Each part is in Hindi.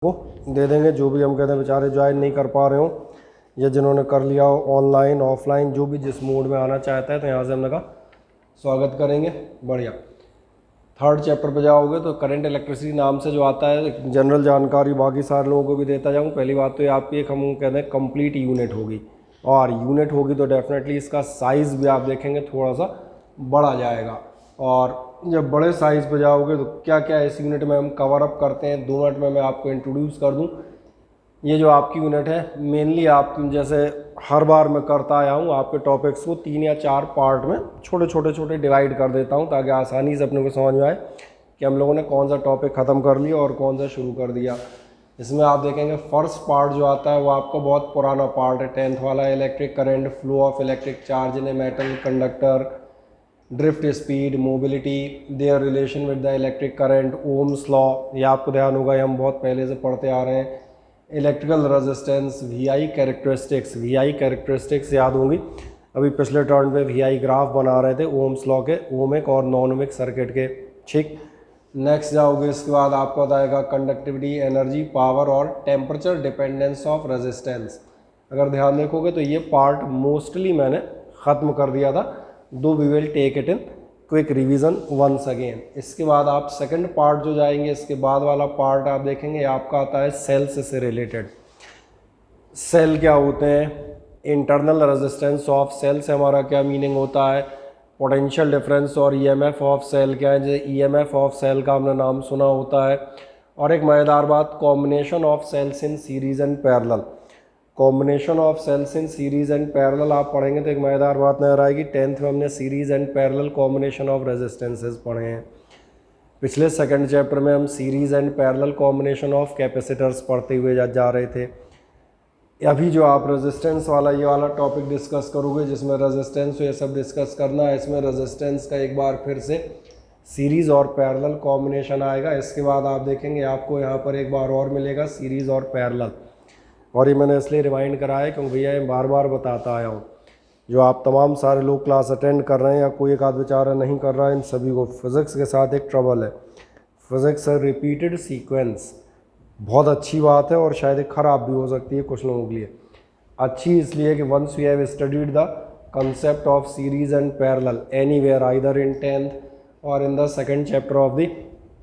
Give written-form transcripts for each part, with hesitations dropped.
को दे देंगे। जो भी हम कहते हैं बेचारे ज्वाइन नहीं कर पा रहे हो या जिन्होंने कर लिया हो ऑनलाइन ऑफलाइन, जो भी जिस मोड में आना चाहता है तो यहाँ से हमने कहा स्वागत करेंगे। बढ़िया, थर्ड चैप्टर पे जाओगे तो करंट इलेक्ट्रिसिटी नाम से जो आता है जनरल जानकारी बाकी सारे लोगों को भी देता जाऊँ। पहली बात तो ये आपकी एक हम कहते हैं कंप्लीट यूनिट होगी, और यूनिट होगी तो डेफिनेटली इसका साइज़ भी आप देखेंगे थोड़ा सा बढ़ा जाएगा। और जब बड़े साइज़ पे जाओगे तो क्या क्या इस यूनिट में हम कवर अप करते हैं 2 मिनट में मैं आपको इंट्रोड्यूस कर दूं। ये जो आपकी यूनिट है मेनली आप जैसे हर बार मैं करता आया हूँ आपके टॉपिक्स को 3 या 4 पार्ट में छोटे डिवाइड कर देता हूँ ताकि आसानी से अपने को समझ में आए कि हम लोगों ने कौन सा टॉपिक ख़त्म कर लिया और कौन सा शुरू कर दिया। इसमें आप देखेंगे फर्स्ट पार्ट जो आता है वो आपका बहुत पुराना पार्ट है, 10th वाला, electric current, flow of electric charge in a metal conductor, drift speed, mobility, there relation with the electric current, Ohm's law, ये आपको ध्यान होगा, ये हम बहुत पहले से पढ़ते आ रहे हैं। Electrical resistance, VI characteristics, VI characteristics याद होंगी, अभी पिछले टर्न पे वीआई ग्राफ बना रहे थे ओम्स लॉ के, ओमिक और नॉन ओमिक सर्किट के। ठीक, नेक्स्ट जाओगे इसके बाद आपको बताएगा कंडक्टिविटी, एनर्जी, पावर और टेम्परेचर डिपेंडेंस ऑफ रेजिस्टेंस। अगर ध्यान देखोगे तो ये पार्ट मोस्टली मैंने ख़त्म कर दिया था, though we will take it in quick revision once again. इसके बाद आप सेकंड पार्ट जो जाएंगे, इसके बाद वाला पार्ट आप देखेंगे आपका आता है सेल्स से रिलेटेड। सेल क्या होते हैं, इंटरनल रेजिस्टेंस ऑफ सेल से हमारा क्या मीनिंग होता है, पोटेंशियल डिफरेंस और ईएमएफ ऑफ सेल क्या है, जैसे ईएमएफ ऑफ सेल का हमने नाम सुना होता है। और एक मज़ेदार बात, combination of cells in series and parallel, combination of cells in series and parallel आप पढ़ेंगे तो एक मज़ेदार बात नजर आएगी। 10th में हमने series and parallel combination of resistances पढ़े हैं। पिछले सेकंड चैप्टर में हम series and parallel combination of capacitors पढ़ते हुए जा रहे थे। अभी जो आप रेजिस्टेंस वाला ये वाला टॉपिक डिस्कस करोगे जिसमें रेजिस्टेंस ये सब डिस्कस करना है, इसमें रेजिस्टेंस का एक बार फिर से सीरीज़ और पैरेलल कॉम्बिनेशन आएगा। इसके बाद आप देखेंगे आपको यहाँ पर एक बार और मिलेगा सीरीज़ और पैरेलल, और ये मैंने इसलिए रिमाइंड कराया है क्योंकि भैया ये बार बार बताता आया हूँ। जो आप तमाम सारे लोग क्लास अटेंड कर रहे हैं या कोई एक आध बेचारा नहीं कर रहा है, इन सभी को फिज़िक्स के साथ एक ट्रबल है। फिज़िक्स है रिपीटेड सीक्वेंस, बहुत अच्छी बात है और शायद एक ख़राब भी हो सकती है कुछ लोगों के लिए। अच्छी इसलिए कि once we have studied the concept of series and parallel anywhere either in 10th और in the second chapter of the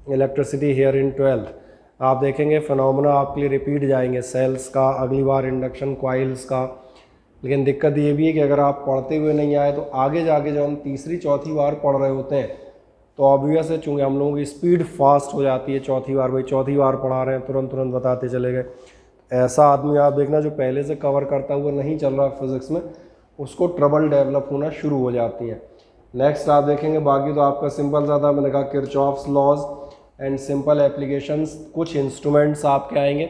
electricity here in 12th, आप देखेंगे फिनोमेना आपके लिए रिपीट जाएंगे, सेल्स का, अगली बार इंडक्शन कॉइल्स का। लेकिन दिक्कत ये भी है कि अगर आप पढ़ते हुए नहीं आए तो आगे जाके जब हम तीसरी चौथी बार पढ़ रहे होते हैं तो ऑब्वियस है चूँकि हम लोगों की स्पीड फास्ट हो जाती है, चौथी बार भाई चौथी बार पढ़ा रहे हैं तुरंत बताते चले गए। ऐसा आदमी आप देखना जो पहले से कवर करता हुआ नहीं चल रहा फिज़िक्स में, उसको ट्रबल डेवलप होना शुरू हो जाती है। नेक्स्ट आप देखेंगे बाकी तो आपका सिंपल ज़्यादा, मैंने कहा Kirchhoff's laws and simple applications. कुछ इंस्ट्रूमेंट्स आपके आएंगे,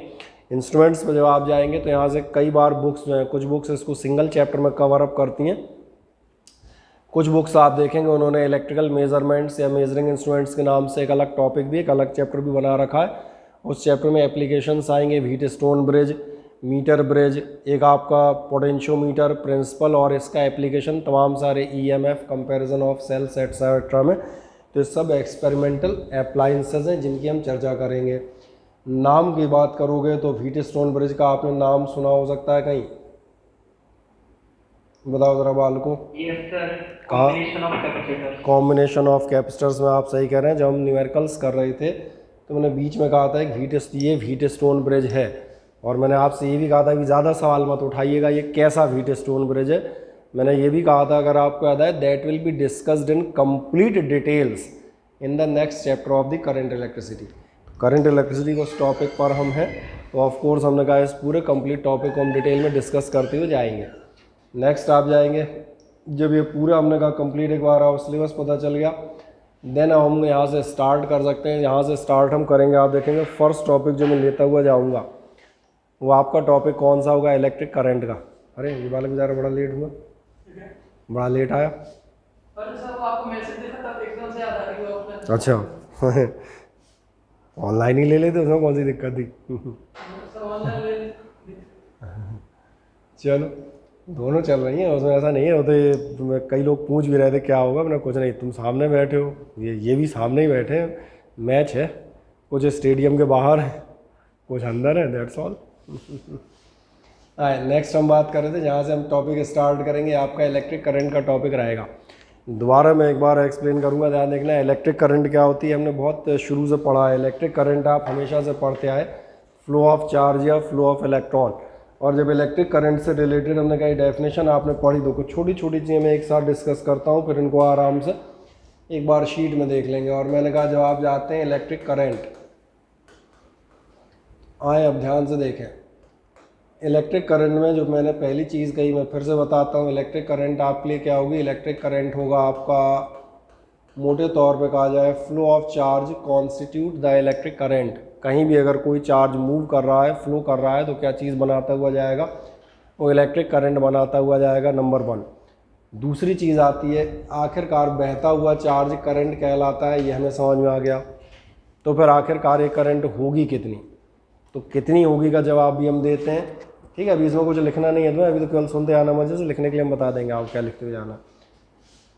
इंस्ट्रूमेंट्स पे जब आप जाएंगे तो यहाँ से कई बार बुक्स जो हैं, कुछ बुक्स इसको सिंगल चैप्टर में कवर अप करती हैं, कुछ बुक्स आप देखेंगे उन्होंने इलेक्ट्रिकल मेजरमेंट्स या मेजरिंग इंस्ट्रूमेंट्स के नाम से एक अलग टॉपिक भी, एक अलग चैप्टर भी बना रखा है। उस चैप्टर में एप्लीकेशंस आएंगे, व्हीटस्टोन ब्रिज, मीटर ब्रिज, एक आपका पोटेंशियोमीटर प्रिंसिपल और इसका एप्लीकेशन, तमाम सारे EMF, comparison of cells etcetera में। तो सब एक्सपेरिमेंटल अप्लायंसेस हैं जिनकी हम चर्चा करेंगे। नाम की बात करोगे तो व्हीटस्टोन ब्रिज का आपने नाम सुना हो सकता है कहीं, बताओ जरा बालकों। कहाँ? कॉम्बिनेशन ऑफ कैपेसिटर्स में आप सही कह रहे हैं। जब हम न्यूमेरिकल्स कर रहे थे तो मैंने बीच में कहा था ये व्हीटस्टोन ब्रिज है, और मैंने आपसे ये भी कहा था कि ज़्यादा सवाल मत उठाइएगा ये कैसा व्हीटस्टोन ब्रिज है। मैंने ये भी कहा था, अगर आपको याद है, that will be discussed in complete details in the next chapter of the current electricity. Current electricity को उस टॉपिक पर हम हैं तो ऑफ कोर्स हमने कहा इस पूरे कंप्लीट टॉपिक को हम डिटेल में डिस्कस करते हुए जाएंगे। नेक्स्ट आप जाएंगे, जब ये पूरा हमने कहा कंप्लीट एक बार आप सिलेबस पता चल गया, देन हम यहाँ से स्टार्ट कर सकते हैं। यहाँ से स्टार्ट हम करेंगे, आप देखेंगे फर्स्ट टॉपिक जो मैं लेता हुआ जाऊँगा वो आपका टॉपिक कौन सा होगा, इलेक्ट्रिक करंट का। अरे ये बालक बेचारा बड़ा लेट हुआ, बड़ा लेट आया। अच्छा ऑनलाइन ही ले लेते, उसमें कौन सी दिक्कत थी। चलो दोनों चल रही हैं, उसमें ऐसा नहीं है। वो तो कई लोग पूछ भी रहे थे क्या होगा, मैंने कुछ नहीं, तुम सामने बैठे हो, ये भी सामने ही बैठे हैं, मैच है कुछ स्टेडियम के बाहर है, कुछ अंदर है, दैट्स ऑल। नेक्स्ट हम बात कर रहे थे, जहाँ से हम टॉपिक स्टार्ट करेंगे आपका इलेक्ट्रिक करंट का टॉपिक रहेगा। दोबारा मैं एक बार एक्सप्लेन करूँगा, ध्यान देखना। इलेक्ट्रिक करंट क्या होती है, हमने बहुत शुरू से पढ़ा है। इलेक्ट्रिक करंट आप हमेशा से पढ़ते आए, फ्लो ऑफ चार्ज या फ्लो ऑफ इलेक्ट्रॉन। और जब इलेक्ट्रिक करंट से रिलेटेड हमने कहीं डेफिनेशन आपने पढ़ी तो कुछ छोटी छोटी चीज़ें मैं एक साथ डिस्कस करता हूँ, फिर इनको आराम से एक बार शीट में देख लेंगे। और मैंने कहा जब आप जाते हैं इलेक्ट्रिक करंट, आए अब ध्यान से देखें। इलेक्ट्रिक करंट में जो मैंने पहली चीज़ कही मैं फिर से बताता हूँ। इलेक्ट्रिक करंट आपके लिए क्या होगी, इलेक्ट्रिक करंट होगा आपका, मोटे तौर पे कहा जाए, flow of charge constitute the electric current. कहीं भी अगर कोई चार्ज मूव कर रहा है, फ्लो कर रहा है, तो क्या चीज़ बनाता हुआ जाएगा, वो इलेक्ट्रिक करंट बनाता हुआ जाएगा, नंबर 1। दूसरी चीज़ आती है, आखिरकार बहता हुआ चार्ज करंट कहलाता है, ये हमें समझ में आ गया। तो फिर आखिरकार ये करंट होगी कितनी, तो कितनी होगी का जवाब भी हम देते हैं। ठीक है, अभी इसमें कुछ लिखना नहीं है तुम्हें, अभी तो केवल सुनते आना, मजे से लिखने के लिए हम बता देंगे आप क्या लिखते हुए जाना।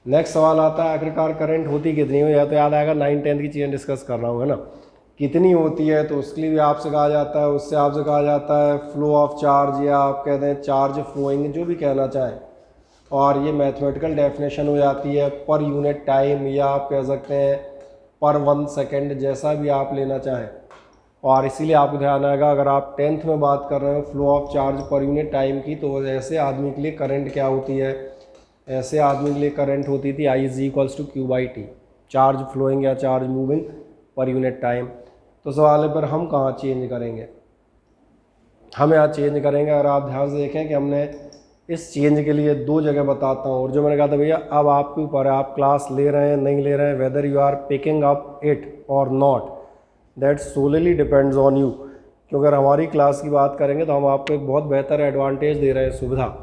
नेक्स्ट सवाल आता है, आखिरकार करंट होती कितनी हो, या तो याद आएगा 9th-10th की चीज़ें डिस्कस कर रहा हूँ, है ना। कितनी होती है तो उसके लिए भी आपसे कहा जाता है, उससे आपसे कहा जाता है फ्लो ऑफ चार्ज, या आप कहते हैं चार्ज फ्लोइंग, जो भी कहना चाहें। और ये मैथमेटिकल डेफिनेशन हो जाती है पर यूनिट टाइम, या आप कह सकते हैं पर 1 सेकेंड, जैसा भी आप लेना चाहें। और इसीलिए आपको ध्यान आएगा, अगर आप 10th में बात कर रहे हो flow of charge per unit time की, तो ऐसे आदमी के लिए करंट क्या होती है, ऐसे आदमी के लिए करंट होती थी I = Q/T, चार्ज फ्लोइंग या charge moving per unit time. तो सवाल है पर हम कहाँ चेंज करेंगे, हम यहाँ चेंज करेंगे। और आप ध्यान से देखें कि हमने इस चेंज के लिए 2 जगह बताता हूँ। और जो मैंने कहा था भैया अब आपके ऊपर है, आप क्लास ले रहे हैं नहीं ले रहे हैं, whether you are picking up it और not, that solely depends on you. क्योंकि अगर हमारी क्लास की बात करेंगे तो हम आपको एक बहुत बेहतर एडवांटेज दे रहे हैं, सुविधा।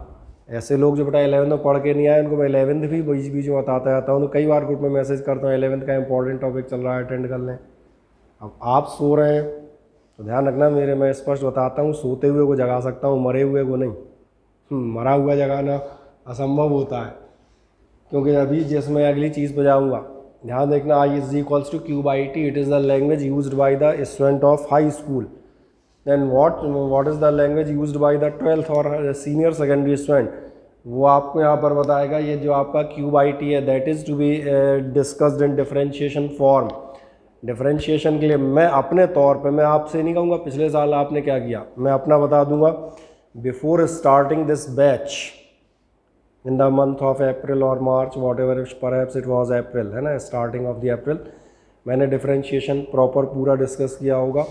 ऐसे लोग जो बेटा 11th में पढ़ के नहीं आए, उनको मैं 11th भी बीच बीच में बताता रहता हूँ। तो कई बार ग्रुप में मैसेज करता हूँ 11th का इंपॉर्टेंट टॉपिक चल रहा है, अटेंड कर लें। अब आप सो रहे हैं तो ध्यान रखना, मेरे मैं स्पष्ट बताता हूँ, सोते हुए को जगा सकता हूँ, मरे हुए को नहीं। मरा हुआ जगाना असंभव होता है। क्योंकि अभी जिसमें अगली चीज़ पर जाऊँगा, ध्यान देखना, I = Q/T, it is the language used by the student of high school. Then what is the language used by the 12th और सीनियर सेकेंडरी स्टूडेंट, वो आपको यहाँ पर बताएगा। ये जो आपका Q/T है, that is to be discussed in differentiation form. Differentiation के लिए मैं अपने तौर पे, मैं आपसे नहीं कहूँगा पिछले साल आपने क्या किया, मैं अपना बता दूंगा। Before starting this batch in the month of April और March, whatever, perhaps it was April, है ना, स्टार्टिंग ऑफ द अप्रैल, मैंने डिफरेंशिएशन प्रॉपर पूरा डिस्कस किया होगा।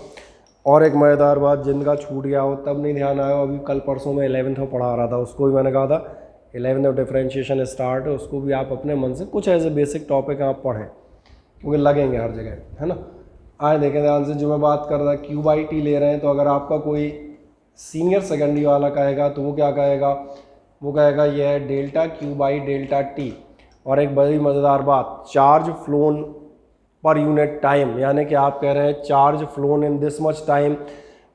और एक मज़ेदार बात, जिनका छूट गया हो तब नहीं ध्यान आया, अभी कल परसों में 11th में पढ़ा रहा था, उसको भी मैंने कहा था 11th में डिफरेंशिएशन स्टार्ट है, उसको भी आप अपने मन से कुछ ऐसे बेसिक टॉपिक आप पढ़ें, क्योंकि लगेंगे हर जगह, है ना। आए देखें ध्यान से, जो मैं बात कर रहा था Q/T ले रहे हैं, तो अगर आपका कोई सीनियर सेकेंडरी वाला कहेगा तो वो क्या कहेगा, वो कहेगा ये है डेल्टा Q/Δt। और एक बड़ी मज़ेदार बात, charge phloem per unit time, यानी कि आप कह रहे हैं charge flown in this much time.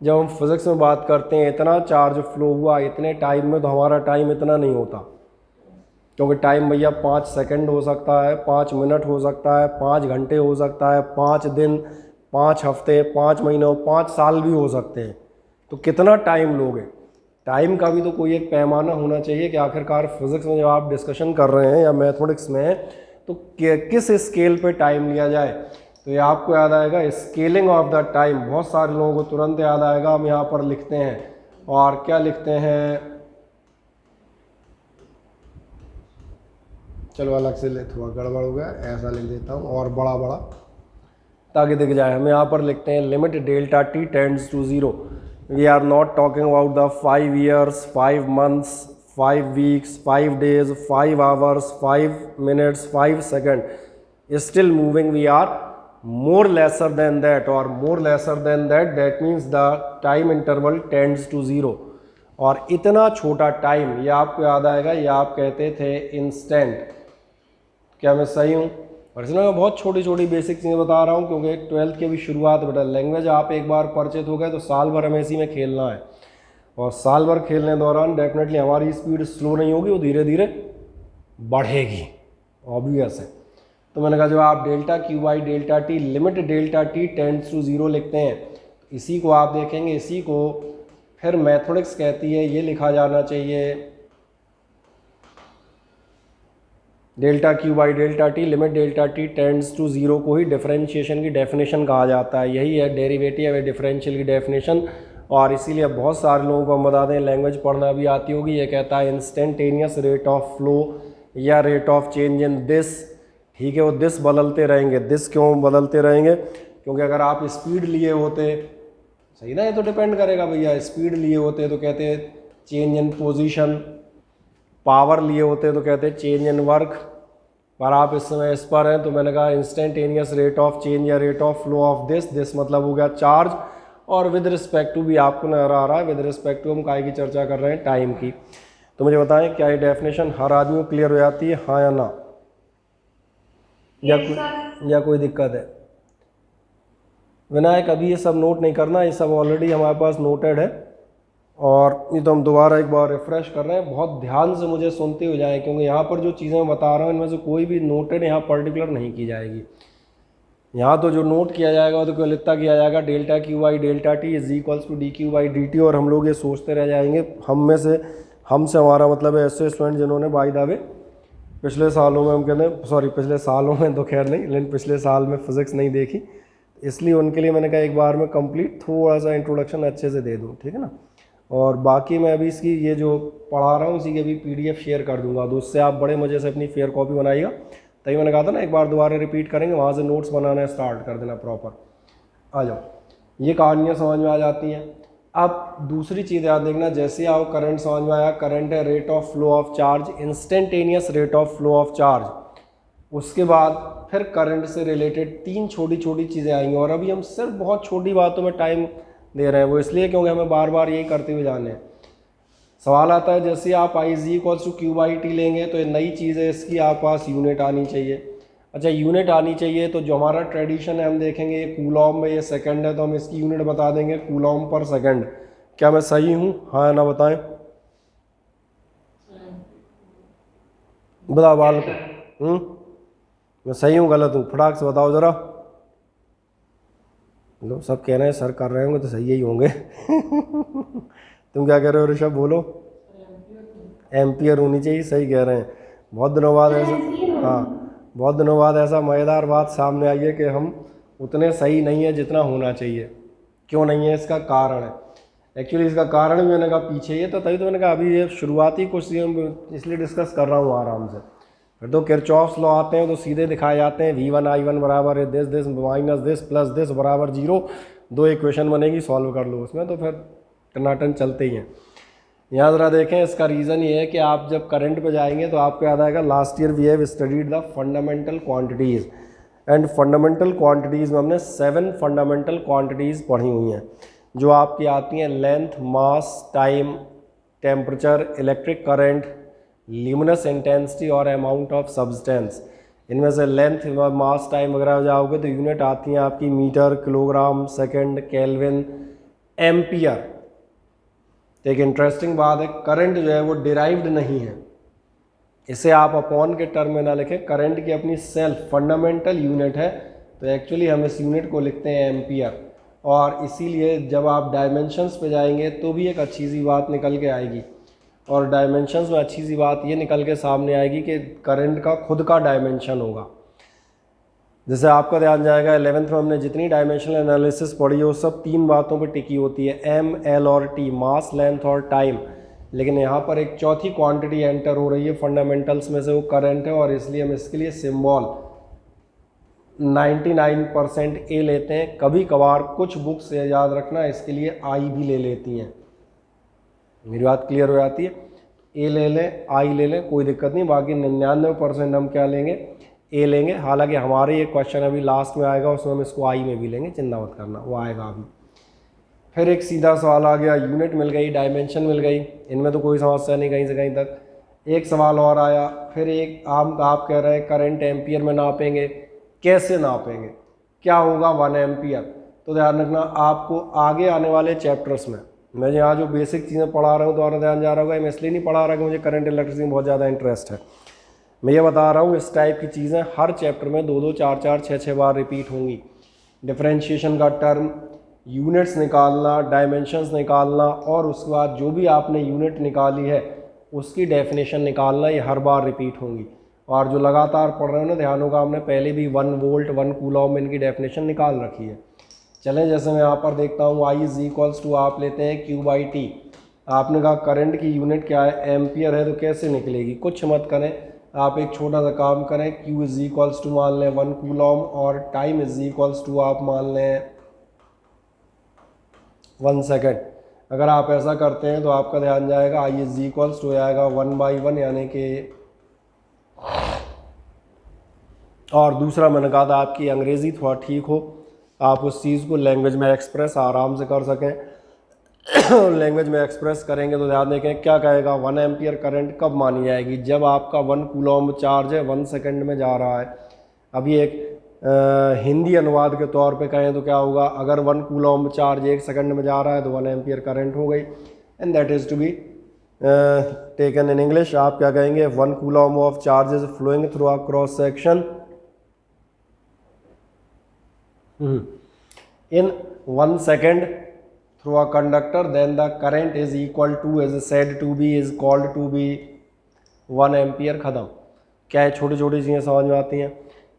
जब हम फिज़िक्स में बात करते हैं इतना चार्ज फ्लो हुआ इतने टाइम में, तो हमारा टाइम इतना नहीं होता, क्योंकि टाइम भैया 5 सेकंड हो सकता है, 5 मिनट हो सकता है, 5 घंटे हो सकता है, 5 दिन, 5 हफ्ते, 5 महीनों, 5 साल भी हो सकते हैं। तो कितना टाइम लोगे, टाइम का भी तो कोई एक पैमाना होना चाहिए कि आखिरकार फिज़िक्स में जब आप डिस्कशन कर रहे हैं या मैथमेटिक्स में, तो किस स्केल पे टाइम लिया जाए। तो ये आपको याद आएगा स्केलिंग ऑफ द टाइम, बहुत सारे लोगों को तुरंत याद आएगा। हम यहाँ पर लिखते हैं, और क्या लिखते हैं, चलो अलग से ले, थोड़ा गड़बड़ हो गया, ऐसा लिख देता हूँ और बड़ा बड़ा ताकि दिख जाए। हम यहाँ पर लिखते हैं limit delta t tends to 0। We are not talking about the 5 years, 5 months, 5 weeks, 5 days, 5 hours, 5 minutes, 5 seconds. Still moving, we are more lesser than that, or more lesser than that, that means the time interval tends to 0। और इतना छोटा टाइम, ये आपको याद आएगा, ये आप कहते थे इंस्टेंट। क्या मैं सही हूँ? और इसमें मैं बहुत छोटी छोटी बेसिक चीज़ें बता रहा हूँ, क्योंकि 12th की भी शुरुआत बेटा, लैंग्वेज आप एक बार परिचित हो गए तो साल भर हमें इसी में खेलना है। और साल भर खेलने दौरान डेफिनेटली हमारी स्पीड स्लो नहीं होगी, वो धीरे धीरे बढ़ेगी, ऑब्वियस है। तो मैंने कहा जब आप delta Q/Δt limit delta t tends to 0 लिखते हैं, इसी को आप देखेंगे, इसी को फिर मैथोडिक्स कहती है, ये लिखा जाना चाहिए delta q by delta t, limit delta t tends to zero को ही डिफरेंशिएशन की डेफिनेशन कहा जाता है। यही है डेरिवेटिव या डिफरेंशियल की डेफिनेशन। और इसीलिए बहुत सारे लोगों को हम बता दें, लैंग्वेज पढ़ना भी आती होगी, ये कहता है इंस्टेंटेनियस रेट ऑफ फ्लो या rate of change in this. ठीक है, वो दिस बदलते रहेंगे। दिस क्यों बदलते रहेंगे? क्योंकि अगर आप स्पीड लिए होते, सही ना, ये तो डिपेंड करेगा भैया, स्पीड लिए होते तो कहते हैं चेंज इन पोजीशन, पावर लिए होते तो कहते हैं चेंज इन वर्क। पर आप इस समय इस पर हैं तो मैंने कहा इंस्टेंटेनियस रेट ऑफ चेंज या rate of flow of this मतलब हो गया चार्ज। और विद रिस्पेक्ट टू भी आपको नजर आ रहा है, विद रिस्पेक्ट टू हम काय की चर्चा कर रहे हैं, टाइम की। तो मुझे बताएं क्या ये डेफिनेशन हर आदमी को क्लियर हो जाती है, हाँ या ना, या कोई दिक्कत है? विनायक अभी ये सब नोट नहीं करना, ये सब ऑलरेडी हमारे पास नोटेड है। और ये तो हम दोबारा एक बार रिफ़्रेश कर रहे हैं। बहुत ध्यान से मुझे सुनते हो जाएं, क्योंकि यहाँ पर जो चीज़ें मैं बता रहा हूँ इनमें से कोई भी नोटेड यहाँ पर्टिकुलर नहीं की जाएगी। यहाँ तो जो नोट किया जाएगा तो केवल इतना किया जाएगा delta q by delta t is equals to d q by d t. और हम लोग ये सोचते रह जाएंगे। हमसे हमारा मतलब है ऐसे स्टूडेंट जिन्होंने बाय द वे पिछले सालों में, हम कहते हैं सॉरी पिछले सालों में तो खैर नहीं, लेकिन पिछले साल में फिज़िक्स नहीं देखी, इसलिए उनके लिए मैंने कहा एक बार में कंप्लीट थोड़ा सा इंट्रोडक्शन अच्छे से दे दूँ, ठीक है ना। और बाकी मैं अभी इसकी ये जो पढ़ा रहा हूँ इसी की अभी PDF शेयर कर दूंगा, तो उससे आप बड़े मज़े से अपनी फेयर कॉपी बनाइएगा। तभी मैंने कहा था ना एक बार दोबारा रिपीट करेंगे, वहाँ से नोट्स बनाना स्टार्ट कर देना प्रॉपर। आ जाओ, ये कहानियाँ समझ में आ जाती हैं। अब दूसरी चीज़ याद देखना, जैसे आप करंट समझ में आया, करंट है rate of flow of charge, instantaneous rate of flow of charge. उसके बाद फिर करंट से रिलेटेड 3 छोटी छोटी चीज़ें आएंगी। और अभी हम सिर्फ बहुत छोटी बातों में टाइम दे रहे हैं, वो इसलिए क्योंकि हमें बार बार यही करते हुए जाने हैं। सवाल आता है जैसे आप आई जी equals to Q by T लेंगे तो ये नई चीज़ है, इसकी आप पास यूनिट आनी चाहिए। अच्छा, यूनिट आनी चाहिए तो जो हमारा ट्रेडिशन है हम देखेंगे ये कूलॉम में, ये सेकंड है तो हम इसकी यूनिट बता देंगे कूलॉम पर सेकंड। क्या मैं सही हूँ, हाँ या ना बताएं? बताओ बाल को, मैं सही हूँ गलत हूँ, फटाक से बताओ ज़रा। लो सब कह रहे हैं सर कर रहे होंगे तो सही ही होंगे। तुम क्या कह रहे हो ऋषभ, बोलो? एम्पियर होनी चाहिए, सही कह रहे हैं। बहुत दिनों बाद ऐसा, हाँ बहुत दिनों बाद ऐसा मज़ेदार बात सामने आई है कि हम उतने सही नहीं है जितना होना चाहिए। क्यों नहीं है, इसका कारण है। एक्चुअली इसका कारण भी मैंने कहा पीछे ही है, तो तभी तो मैंने कहा अभी ये शुरुआती कुछ इसलिए डिस्कस कर रहा हूँ आराम से। फिर तो किरचॉफ्स लॉ आते हैं तो सीधे दिखाए जाते हैं, V1 I1 बराबर है this this minus this plus this बराबर 0, 2 इक्वेशन बनेगी, सॉल्व कर लो उसमें, तो फिर टनाटन चलते ही हैं। यहाँ ज़रा देखें, इसका रीज़न ये है कि आप जब करंट पे जाएंगे तो आपको याद आएगा last year we have studied the fundamental quantities, and fundamental quantities में हमने 7 फंडामेंटल क्वांटिटीज़ पढ़ी हुई हैं, जो आपकी आती हैं length, mass, time, temperature, electric current, luminous intensity और अमाउंट ऑफ सब्सटेंस। इनमें से लेंथ, मास, टाइम वगैरह जाओगे तो यूनिट आती हैं आपकी metre, kilogram, second, kelvin, ampere. तो एक इंटरेस्टिंग बात है, करंट जो है वो डिराइव्ड नहीं है, इसे आप अपॉन के टर्म में ना लिखें, करंट की अपनी सेल्फ फंडामेंटल यूनिट है, तो एक्चुअली हम इस यूनिट को लिखते हैं एम्पियर। और इसीलिए जब आप डायमेंशंस पे जाएंगे तो भी एक अच्छी सी बात निकल के आएगी, और डायमेंशंस में अच्छी सी बात ये निकल के सामने आएगी कि करंट का खुद का डायमेंशन होगा। जैसे आपका ध्यान जाएगा 11th में हमने जितनी डायमेंशनल एनालिसिस पढ़ी है वो सब 3 बातों पे टिकी होती है, M, L और T, मास, लेंथ और टाइम। लेकिन यहाँ पर एक चौथी क्वांटिटी एंटर हो रही है फंडामेंटल्स में से, वो करंट है, और इसलिए हम इसके लिए सिंबल 99% A लेते हैं। कभी कभार कुछ बुक्स याद रखना इसके लिए I भी ले लेती हैं। मेरी बात क्लियर हो जाती है? A ले लें, I ले लें, कोई दिक्कत नहीं। बाकी 99% हम क्या लेंगे, A लेंगे। हालांकि हमारे ये क्वेश्चन अभी लास्ट में आएगा, उसमें हम इसको I में भी लेंगे, चिंता मत करना, वो आएगा अभी। फिर एक सीधा सवाल आ गया, यूनिट मिल गई, डायमेंशन मिल गई, इनमें तो कोई समस्या नहीं कहीं से कहीं तक। एक सवाल और आया, फिर एक आप कह रहे हैं करंट एम्पियर में नापेंगे, कैसे नापेंगे, क्या होगा 1 एम्पियर। तो ध्यान रखना आपको आगे आने वाले चैप्टर्स में, मैं यहाँ जो बेसिक चीज़ें पढ़ा रहा हूँ तो ध्यान जा रहा होगा, मैं इसलिए नहीं पढ़ा रहा कि मुझे करंट इलेक्ट्रिसिटी में बहुत ज़्यादा इंटरेस्ट है। मैं ये बता रहा हूँ इस टाइप की चीज़ें हर चैप्टर में 2-2, 4-4, 6-6 बार रिपीट होंगी। डिफरेंशिएशन का टर्म, यूनिट्स निकालना, डायमेंशंस निकालना और उसके बाद जो भी आपने यूनिट निकाली है उसकी डेफिनेशन निकालना, ये हर बार रिपीट होंगी। और जो लगातार पढ़ रहे हो ना, ध्यान होगा हमने पहले भी 1 वोल्ट 1 कूलॉम इनकी डेफिनेशन निकाल रखी है। चलें, जैसे मैं यहाँ पर देखता हूँ I इज इक्वल्स टू आप लेते हैं Q/T। आपने कहा करंट की यूनिट क्या है, एम्पियर है, तो कैसे निकलेगी, कुछ मत करें, आप एक छोटा सा काम करें, Q इज इक्वल्स टू मान लें 1 कूलॉम और टाइम इज इक्वल्स टू आप मान लें 1 सेकेंड। अगर आप ऐसा करते हैं तो आपका ध्यान जाएगा I इज इक्वल्स टू आएगा 1/1, यानी कि, और दूसरा मैंने कहा था आपकी अंग्रेज़ी थोड़ा ठीक हो, आप उस चीज़ को लैंग्वेज में एक्सप्रेस आराम से कर सकें। लैंग्वेज में एक्सप्रेस करेंगे तो ध्यान देखें क्या कहेगा, 1 एम्पियर करंट कब मानी जाएगी, जब आपका 1 कूलॉम चार्ज है 1 सेकंड में जा रहा है। अभी एक हिंदी अनुवाद के तौर पे कहें तो क्या होगा, अगर 1 कूलॉम चार्ज 1 सेकंड में जा रहा है तो 1 एम्पियर करंट हो गई, and that is to be taken in English. आप क्या कहेंगे, 1 coulomb of charge is flowing through a cross section in 1 second through a conductor, then the current is equal to, is said to be, is called to be 1 ampere. ख़त्म। क्या है, छोटी छोटी चीज़ें समझ में आती हैं।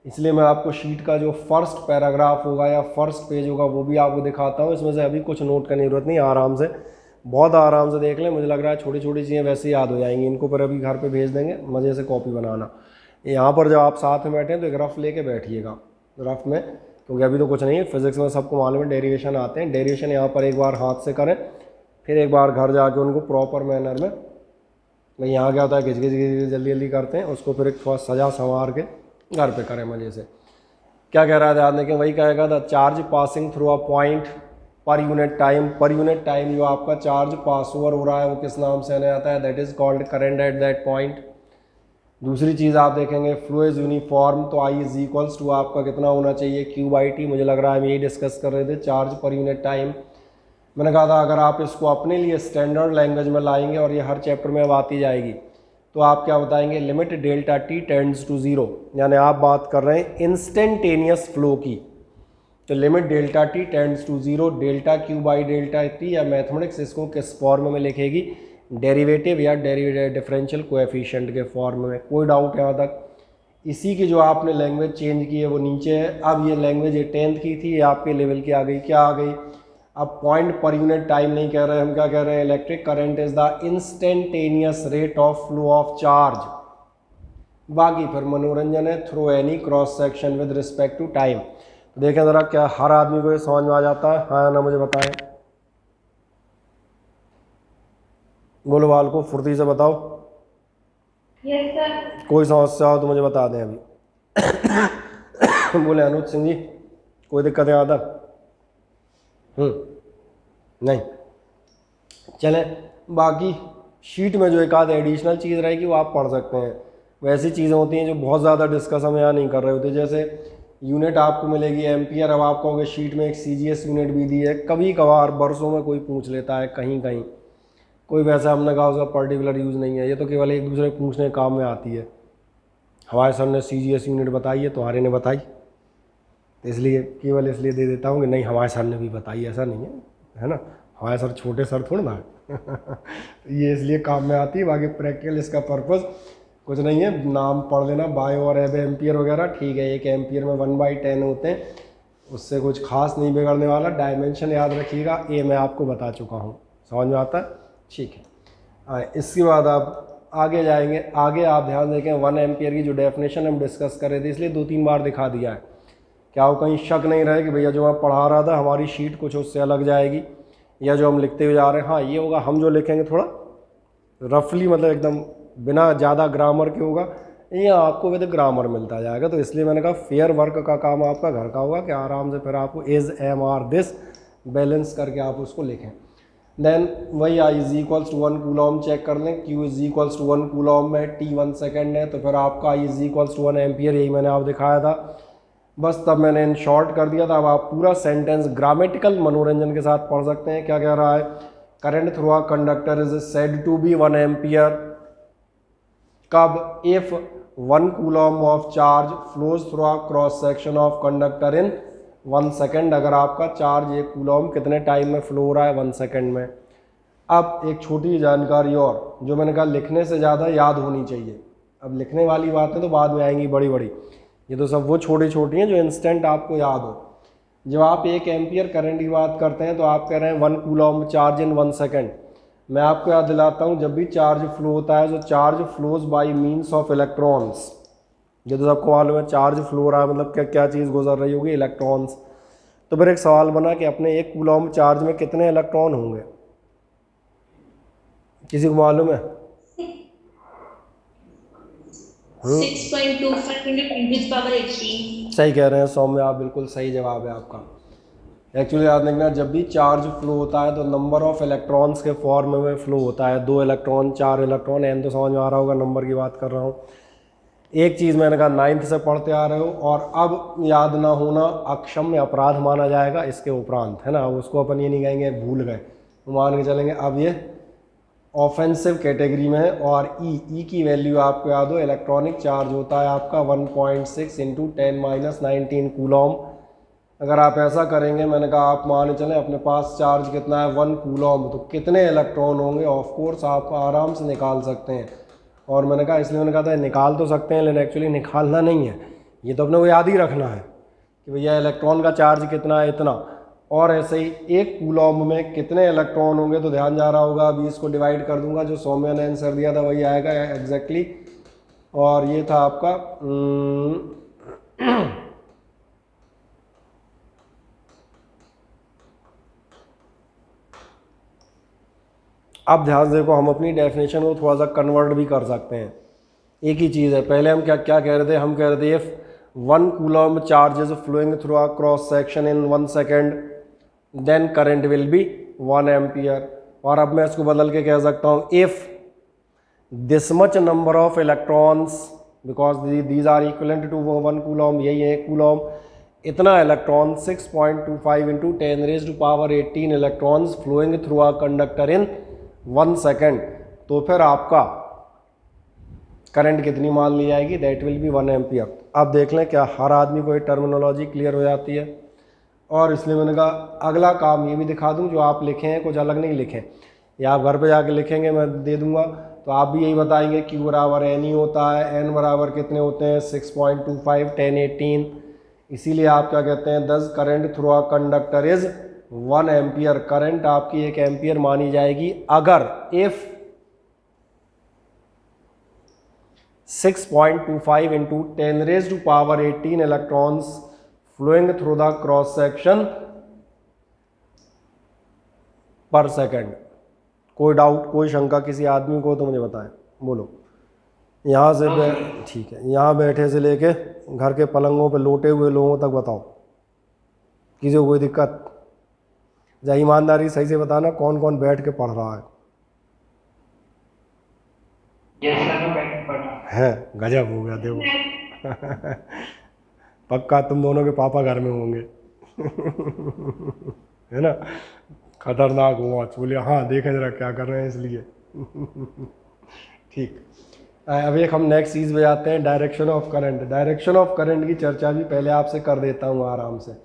इसलिए मैं आपको शीट का जो फर्स्ट पैराग्राफ होगा या फर्स्ट पेज होगा वो भी आपको दिखाता हूँ। इसमें से अभी कुछ नोट करने की जरूरत नहीं, आराम से, बहुत आराम से देख लें। मुझे लग रहा है छोटी छोटी चीज़ें वैसे ही याद हो जाएंगी, इनको पर अभी घर पे भेज देंगे, मज़े से कॉपी बनाना। यहाँ पर जब आप साथ में बैठे हैं तो एक रफ लेके बैठिएगा, रफ में, क्योंकि अभी तो कुछ नहीं है। फिजिक्स में सबको मालूम है डेरिवेशन आते हैं, डेरिवेशन यहाँ पर एक बार हाथ से करें, फिर एक बार घर जाके उनको प्रॉपर मैनर में, भाई यहाँ क्या होता है, घिच जल्दी जल्दी करते हैं उसको, फिर एक थोड़ा सजा संवार के घर पे करें मज़े से। क्या कह रहा है ध्यान देखें, वही कहेगा the charge passing through a point per unit time. Per unit time जो आपका चार्ज पास ओवर हो रहा है वो किस नाम से आने आता है, that is called current at that point. दूसरी चीज़ आप देखेंगे, फ्लो इज यूनिफॉर्म, तो I इज इक्वल्स टू आपका कितना होना चाहिए, Q/T। मुझे लग रहा है हम यही डिस्कस कर रहे थे, चार्ज पर यूनिट टाइम। मैंने कहा था अगर आप इसको अपने लिए स्टैंडर्ड लैंग्वेज में लाएंगे, और ये हर चैप्टर में अब आती जाएगी, तो आप क्या बताएंगे, limit delta T tends to 0, यानी आप बात कर रहे हैं इंस्टेंटेनियस फ्लो की, तो limit delta T tends to 0, delta Q/Δt, या मैथमेटिक्स इसको किस फॉर्म में लिखेगी, डेरिवेटिव या डिफरेंशियल कोएफिशिएंट के फॉर्म में। कोई डाउट यहाँ तक? इसी की जो आपने लैंग्वेज चेंज की है वो नीचे है। अब ये लैंग्वेज ये 10th की थी, ये आपके लेवल की आ गई। क्या आ गई, अब पॉइंट पर यूनिट टाइम नहीं कह रहे, हम क्या कह रहे हैं, electric current is the instantaneous rate of flow of charge. बाकी फिर मनोरंजन है, through any cross section with respect to time. तो देखें ज़रा, क्या हर आदमी को ये समझ में आ जाता है, हाँ ना, मुझे बताएं, बोलो वाल को फुर्ती से बताओ। Yes sir. कोई समस्या हो तो मुझे बता दें अभी। बोले अनुज सिंह जी, कोई दिक्कत है आता? नहीं, चलें, बाकी शीट में जो एक आध एडिशनल चीज़ रहेगी वो आप पढ़ सकते हैं। वैसी चीज़ें होती हैं जो बहुत ज़्यादा डिस्कस हम यहाँ नहीं कर रहे होते, जैसे यूनिट आपको मिलेगी एम्पियर। अब आप कहोगे शीट में एक CGS यूनिट भी दी है, कभी कभार बरसों में कोई पूछ लेता है कहीं कहीं, कोई वैसा हमने कहा उसका पर्टिकुलर यूज़ नहीं है, ये तो केवल एक दूसरे पूछने काम में आती है। हमारे सर ने CGS यूनिट बताई है, तुम्हारे ने बताई, तो इसलिए केवल इसलिए दे देता हूँ कि नहीं हमारे सर ने भी बताई, ऐसा नहीं है ना, हमारे सर छोटे सर थोड़ा ना ये इसलिए काम में आती है। बाकी प्रैक्टिकल इसका पर्पज़ कुछ नहीं है, नाम पढ़ लेना, बायो और एब एम्पियर वगैरह, ठीक है। 1 एम्पियर में 1/10 होते हैं, उससे कुछ खास नहीं बिगड़ने वाला। डायमेंशन याद रखिएगा, ये मैं आपको बता चुका हूँ, समझ में आता है, ठीक है। इसके बाद आप आगे जाएंगे, आगे आप ध्यान देखें 1 एम्पियर की जो डेफिनेशन हम डिस्कस कर रहे थे, इसलिए 2-3 बार दिखा दिया है, क्या वो कहीं शक नहीं रहे कि भैया जो मैं पढ़ा रहा था हमारी शीट कुछ उससे अलग जाएगी, या जो हम लिखते हुए जा रहे हैं, हाँ ये होगा, हम जो लिखेंगे थोड़ा रफली, मतलब एकदम बिना ज़्यादा ग्रामर के होगा, ये आपको विद ग्रामर मिलता जाएगा। तो इसलिए मैंने कहा फेयर वर्क का काम आपका घर का होगा कि आराम से फिर आपको is M R this balance करके आप उसको लिखें। देन वही I is equals to 1 coulomb check कर लें, Q is equals to 1 coulomb में, T 1 सेकेंड है, तो फिर आपका I is equals to 1 ampere, यही मैंने आप दिखाया था, बस तब मैंने इन शॉर्ट कर दिया था। अब आप पूरा सेंटेंस ग्रामेटिकल मनोरंजन के साथ पढ़ सकते हैं। क्या कह रहा है, current through a conductor is said to be 1 ampere कब, if 1 coulomb of charge flows through a cross section of conductor in 1 second. अगर आपका चार्ज 1 कूलॉम कितने टाइम में फ्लो हो रहा है, 1 सेकेंड में। अब एक छोटी जानकारी और, जो मैंने कहा लिखने से ज़्यादा याद होनी चाहिए। अब लिखने वाली बातें तो बाद में आएंगी बड़ी बड़ी, ये तो सब वो छोटी छोटी हैं जो इंस्टेंट आपको याद हो। जब आप 1 एम्पियर करंट की बात करते हैं तो आप कह रहे हैं 1 कूलॉम चार्ज इन 1 सेकेंड। मैं आपको याद दिलाता हूँ, जब भी चार्ज फ्लो होता है तो charge flows bye means of electrons. ये तो सबको मालूम है, चार्ज फ्लो हो रहा है मतलब क्या क्या चीज़ गुजर रही होगी, इलेक्ट्रॉन्स। तो फिर एक सवाल बना कि अपने 1 कूलॉम चार्ज में कितने इलेक्ट्रॉन होंगे, किसी को मालूम है? 6.25 into 10⁻18। सही कह रहे हैं सौम्य, आप बिल्कुल सही जवाब है आपका। एक्चुअली याद रखना, जब भी चार्ज फ्लो होता है तो नंबर ऑफ इलेक्ट्रॉन्स के फॉर्म में फ्लो होता है, 2 इलेक्ट्रॉन 4 इलेक्ट्रॉन, एन तो समझ में आ रहा होगा, नंबर की बात कर रहा हूँ। एक चीज़ मैंने कहा 9th से पढ़ते आ रहे हो, और अब याद ना होना अक्षम्य अपराध माना जाएगा इसके उपरांत, है ना। अब उसको अपन ये नहीं कहेंगे भूल गए, तो मान के चलेंगे अब ये ऑफेंसिव कैटेगरी में है। और ई की वैल्यू आपको याद हो, इलेक्ट्रॉनिक चार्ज होता है आपका 1.6 इंटू 10⁻19 कूलॉम। अगर आप ऐसा करेंगे, मैंने कहा आप मान चलें अपने पास चार्ज कितना है 1 कूलॉम, तो कितने इलेक्ट्रॉन होंगे ऑफ कोर्स आप आराम से निकाल सकते हैं। और मैंने कहा इसलिए मैंने कहा था निकाल तो सकते हैं, लेकिन एक्चुअली निकालना नहीं है, ये तो अपने को याद ही रखना है कि भैया इलेक्ट्रॉन का चार्ज कितना है, इतना। और ऐसे ही 1 कूलॉम में कितने इलेक्ट्रॉन होंगे, तो ध्यान जा रहा होगा, अभी इसको डिवाइड कर दूंगा, जो सौम्य ने आंसर दिया था वही आएगा एग्जैक्टली। और ये था आपका अब ध्यान देखो, हम अपनी डेफिनेशन को थोड़ा सा कन्वर्ट भी कर सकते हैं। एक ही चीज़ है, पहले हम क्या क्या कह रहे थे, हम कह रहे थे if 1 coulomb charge is flowing through a cross section in 1 second then current will be 1 ampere. और अब मैं इसको बदल के कह सकता हूँ if this much number of electrons, because these are equivalent to 1 coulomb, यही है 1 कूलॉम, इतना electron 6.25 into 10⁻18 electrons flowing through a conductor in 1 second, तो फिर आपका करंट कितनी मान ली जाएगी, दैट विल बी 1 एम्पियर। अब देख लें क्या हर आदमी को ये टर्मिनोलॉजी क्लियर हो जाती है। और इसलिए मैंने कहा अगला काम ये भी दिखा दूं, जो आप लिखे हैं कुछ अलग नहीं लिखें, या आप घर पे जाके लिखेंगे, मैं दे दूंगा, तो आप भी यही बताएंगे Q बराबर एन ही होता है, N बराबर कितने होते हैं 6.25 1018। इसीलिए आप क्या कहते हैं, thus current through a conductor is 1 ampere. Current आपकी 1 एम्पियर मानी जाएगी अगर if 6.25 into 10⁻18 electrons flowing through the cross section per second. कोई डाउट, कोई शंका किसी आदमी को तो मुझे बताएं, बोलो। यहाँ से ठीक है, यहाँ बैठे से लेके घर के पलंगों पे लोटे हुए लोगों तक बताओ, किसी को कोई दिक्कत? जा ईमानदारी सही से बताना कौन कौन बैठ के पढ़ रहा है। है गजब हो गया देखो। पक्का तुम दोनों के पापा घर में होंगे। है ना, खतरनाक हुआ, बोले हाँ देखें जरा क्या कर रहे हैं इसलिए। ठीक, अब एक हम नेक्स्ट चीज़ पे जाते हैं, direction of current. Direction of current की चर्चा भी पहले आपसे कर देता हूँ आराम से।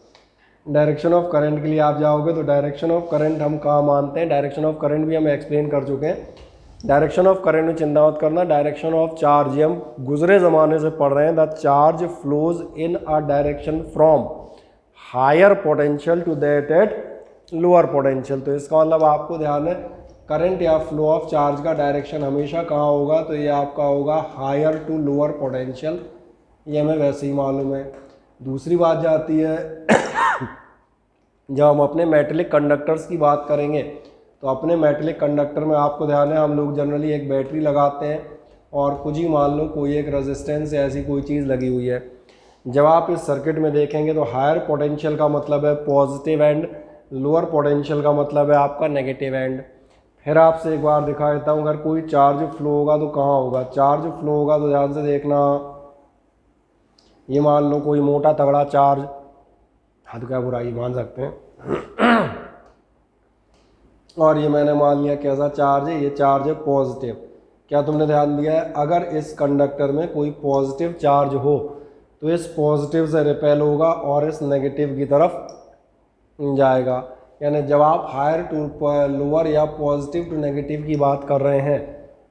डायरेक्शन ऑफ करंट के लिए आप जाओगे तो डायरेक्शन ऑफ करंट हम कहाँ मानते हैं, डायरेक्शन ऑफ करंट भी हम एक्सप्लेन कर चुके हैं। डायरेक्शन ऑफ करंट में चिंता मत करना, डायरेक्शन ऑफ चार्ज हम गुजरे ज़माने से पढ़ रहे हैं। The charge flows in a direction from higher potential to that at lower potential. तो इसका मतलब आपको ध्यान है, करंट या फ्लो ऑफ चार्ज का डायरेक्शन हमेशा कहाँ होगा, तो ये आपका होगा हायर टू लोअर पोटेंशियल, ये हमें वैसे ही मालूम है। दूसरी बात जाती है जब हम अपने मेटेलिक कंडक्टर्स की बात करेंगे, तो अपने मेटेलिक कंडक्टर में आपको ध्यान है हम लोग जनरली एक बैटरी लगाते हैं और कुछ ही मान लो कोई एक रेजिस्टेंस या ऐसी कोई चीज़ लगी हुई है। जब आप इस सर्किट में देखेंगे तो हायर पोटेंशियल का मतलब है पॉजिटिव एंड, लोअर पोटेंशियल का मतलब है आपका नेगेटिव एंड। फिर आपसे एक बार दिखा देता हूँ, अगर कोई चार्ज फ्लो होगा तो कहाँ होगा, चार्ज फ्लो होगा तो ध्यान से देखना, ये मान लो कोई मोटा तगड़ा चार्ज, हाँ तो क्या बुराई मान सकते हैं। और ये मैंने मान लिया कैसा चार्ज है, ये चार्ज है पॉजिटिव। क्या तुमने ध्यान दिया है, अगर इस कंडक्टर में कोई पॉजिटिव चार्ज हो तो इस पॉजिटिव से रिपेल होगा और इस नेगेटिव की तरफ जाएगा। यानी जब आप हायर टू लोअर या पॉजिटिव टू नेगेटिव की बात कर रहे हैं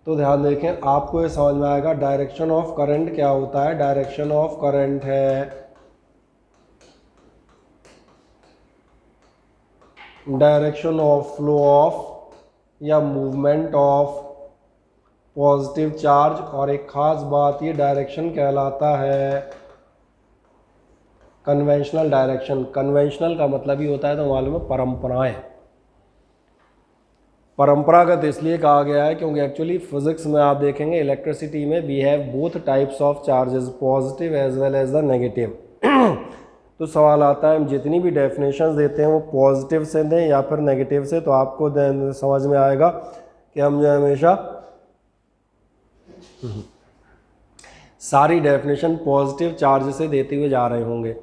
तो ध्यान देखें, आपको ये समझ में आएगा डायरेक्शन ऑफ करंट क्या होता है। डायरेक्शन ऑफ करंट है डायरेक्शन ऑफ फ्लो ऑफ या मूवमेंट ऑफ पॉजिटिव चार्ज। और एक खास बात, ये डायरेक्शन कहलाता है कन्वेंशनल डायरेक्शन। कन्वेंशनल का मतलब ही होता है, तो मालूम है, परंपराएं। परंपरागत इसलिए कहा गया है क्योंकि एक्चुअली फिजिक्स में आप देखेंगे इलेक्ट्रिसिटी में we have both types of charges, positive as well as the negative. तो सवाल आता है हम जितनी भी डेफिनेशंस देते हैं वो पॉजिटिव से दें या फिर नेगेटिव से, तो आपको समझ में आएगा कि हम जो हमेशा सारी डेफिनेशन पॉजिटिव चार्ज से देते हुए जा रहे होंगे।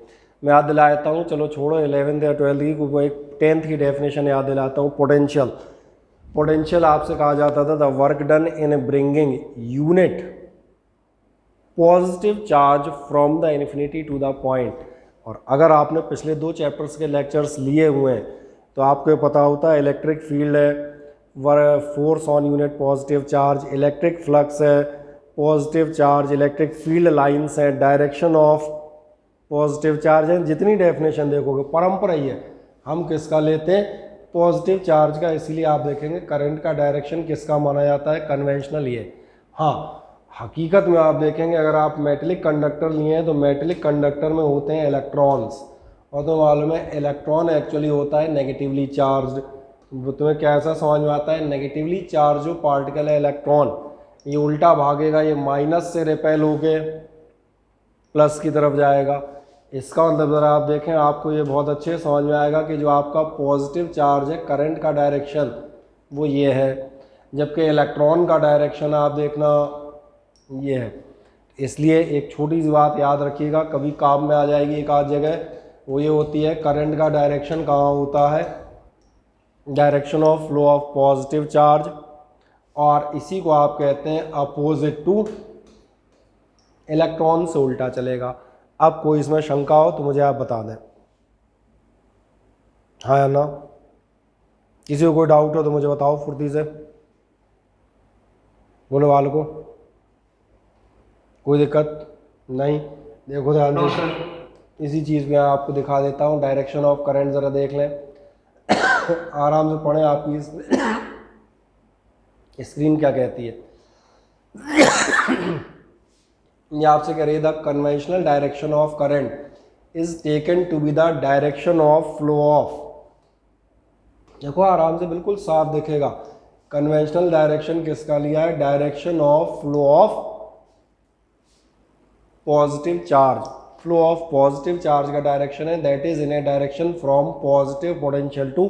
मैं याद दिलाता हूँ, चलो छोड़ो 11th या 12th की, वो एक 10th की डेफिनेशन याद दिलाता हूँ। पोटेंशियल, पोटेंशियल आपसे कहा जाता था the work done in bringing unit positive charge from the infinity to the point. और अगर आपने पिछले 2 चैप्टर्स के लेक्चर्स लिए हुए हैं तो आपको ये पता होता है इलेक्ट्रिक फील्ड है, force on unit positive charge, electric flux है positive charge, electric field lines है, डायरेक्शन ऑफ पॉजिटिव चार्ज है। जितनी डेफिनेशन देखोगे परंपरा ही है, हम किसका लेते हैं, पॉजिटिव चार्ज का। इसीलिए आप देखेंगे करंट का डायरेक्शन किसका माना जाता है, कन्वेंशनल ही है। हाँ, हकीकत में आप देखेंगे अगर आप मेटेलिक कंडक्टर लिए हैं तो मेटेलिक कंडक्टर में होते हैं इलेक्ट्रॉन्स, और तो मालूम है इलेक्ट्रॉन एक्चुअली होता है नेगेटिवली चार्ज। तुम्हें कैसा समझ में आता है, नेगेटिवली चार्ज जो पार्टिकल है इलेक्ट्रॉन, ये उल्टा भागेगा, ये माइनस से रिपेल होके प्लस की तरफ जाएगा। इसका मतलब ज़रा आप देखें, आपको ये बहुत अच्छे समझ में आएगा कि जो आपका पॉजिटिव चार्ज है करंट का डायरेक्शन वो ये है, जबकि इलेक्ट्रॉन का डायरेक्शन आप देखना ये है। इसलिए एक छोटी सी बात याद रखिएगा, कभी काम में आ जाएगी एक आध जगह, वो ये होती है करंट का डायरेक्शन कहाँ होता है, direction of flow of positive charge, और इसी को आप कहते हैं अपोजिट टू इलेक्ट्रॉन से उल्टा चलेगा। अब कोई इसमें शंका हो तो मुझे आप बता दें, हाँ या ना। किसी को कोई डाउट हो तो मुझे बताओ फुर्ती से, बोलो वालों को, कोई दिक्कत नहीं। देखो ध्यान से, इसी चीज़ में आपको दिखा देता हूँ डायरेक्शन ऑफ करंट, ज़रा देख लें आराम से पढ़ें। आपकी स्क्रीन क्या कहती है, ये आपसे कह रही है the conventional direction of current is taken to be the direction of flow of. देखो आराम से बिल्कुल साफ दिखेगा, कन्वेंशनल डायरेक्शन किसका लिया है, direction of flow of positive charge. Flow of positive charge का डायरेक्शन है that is in a direction from positive potential to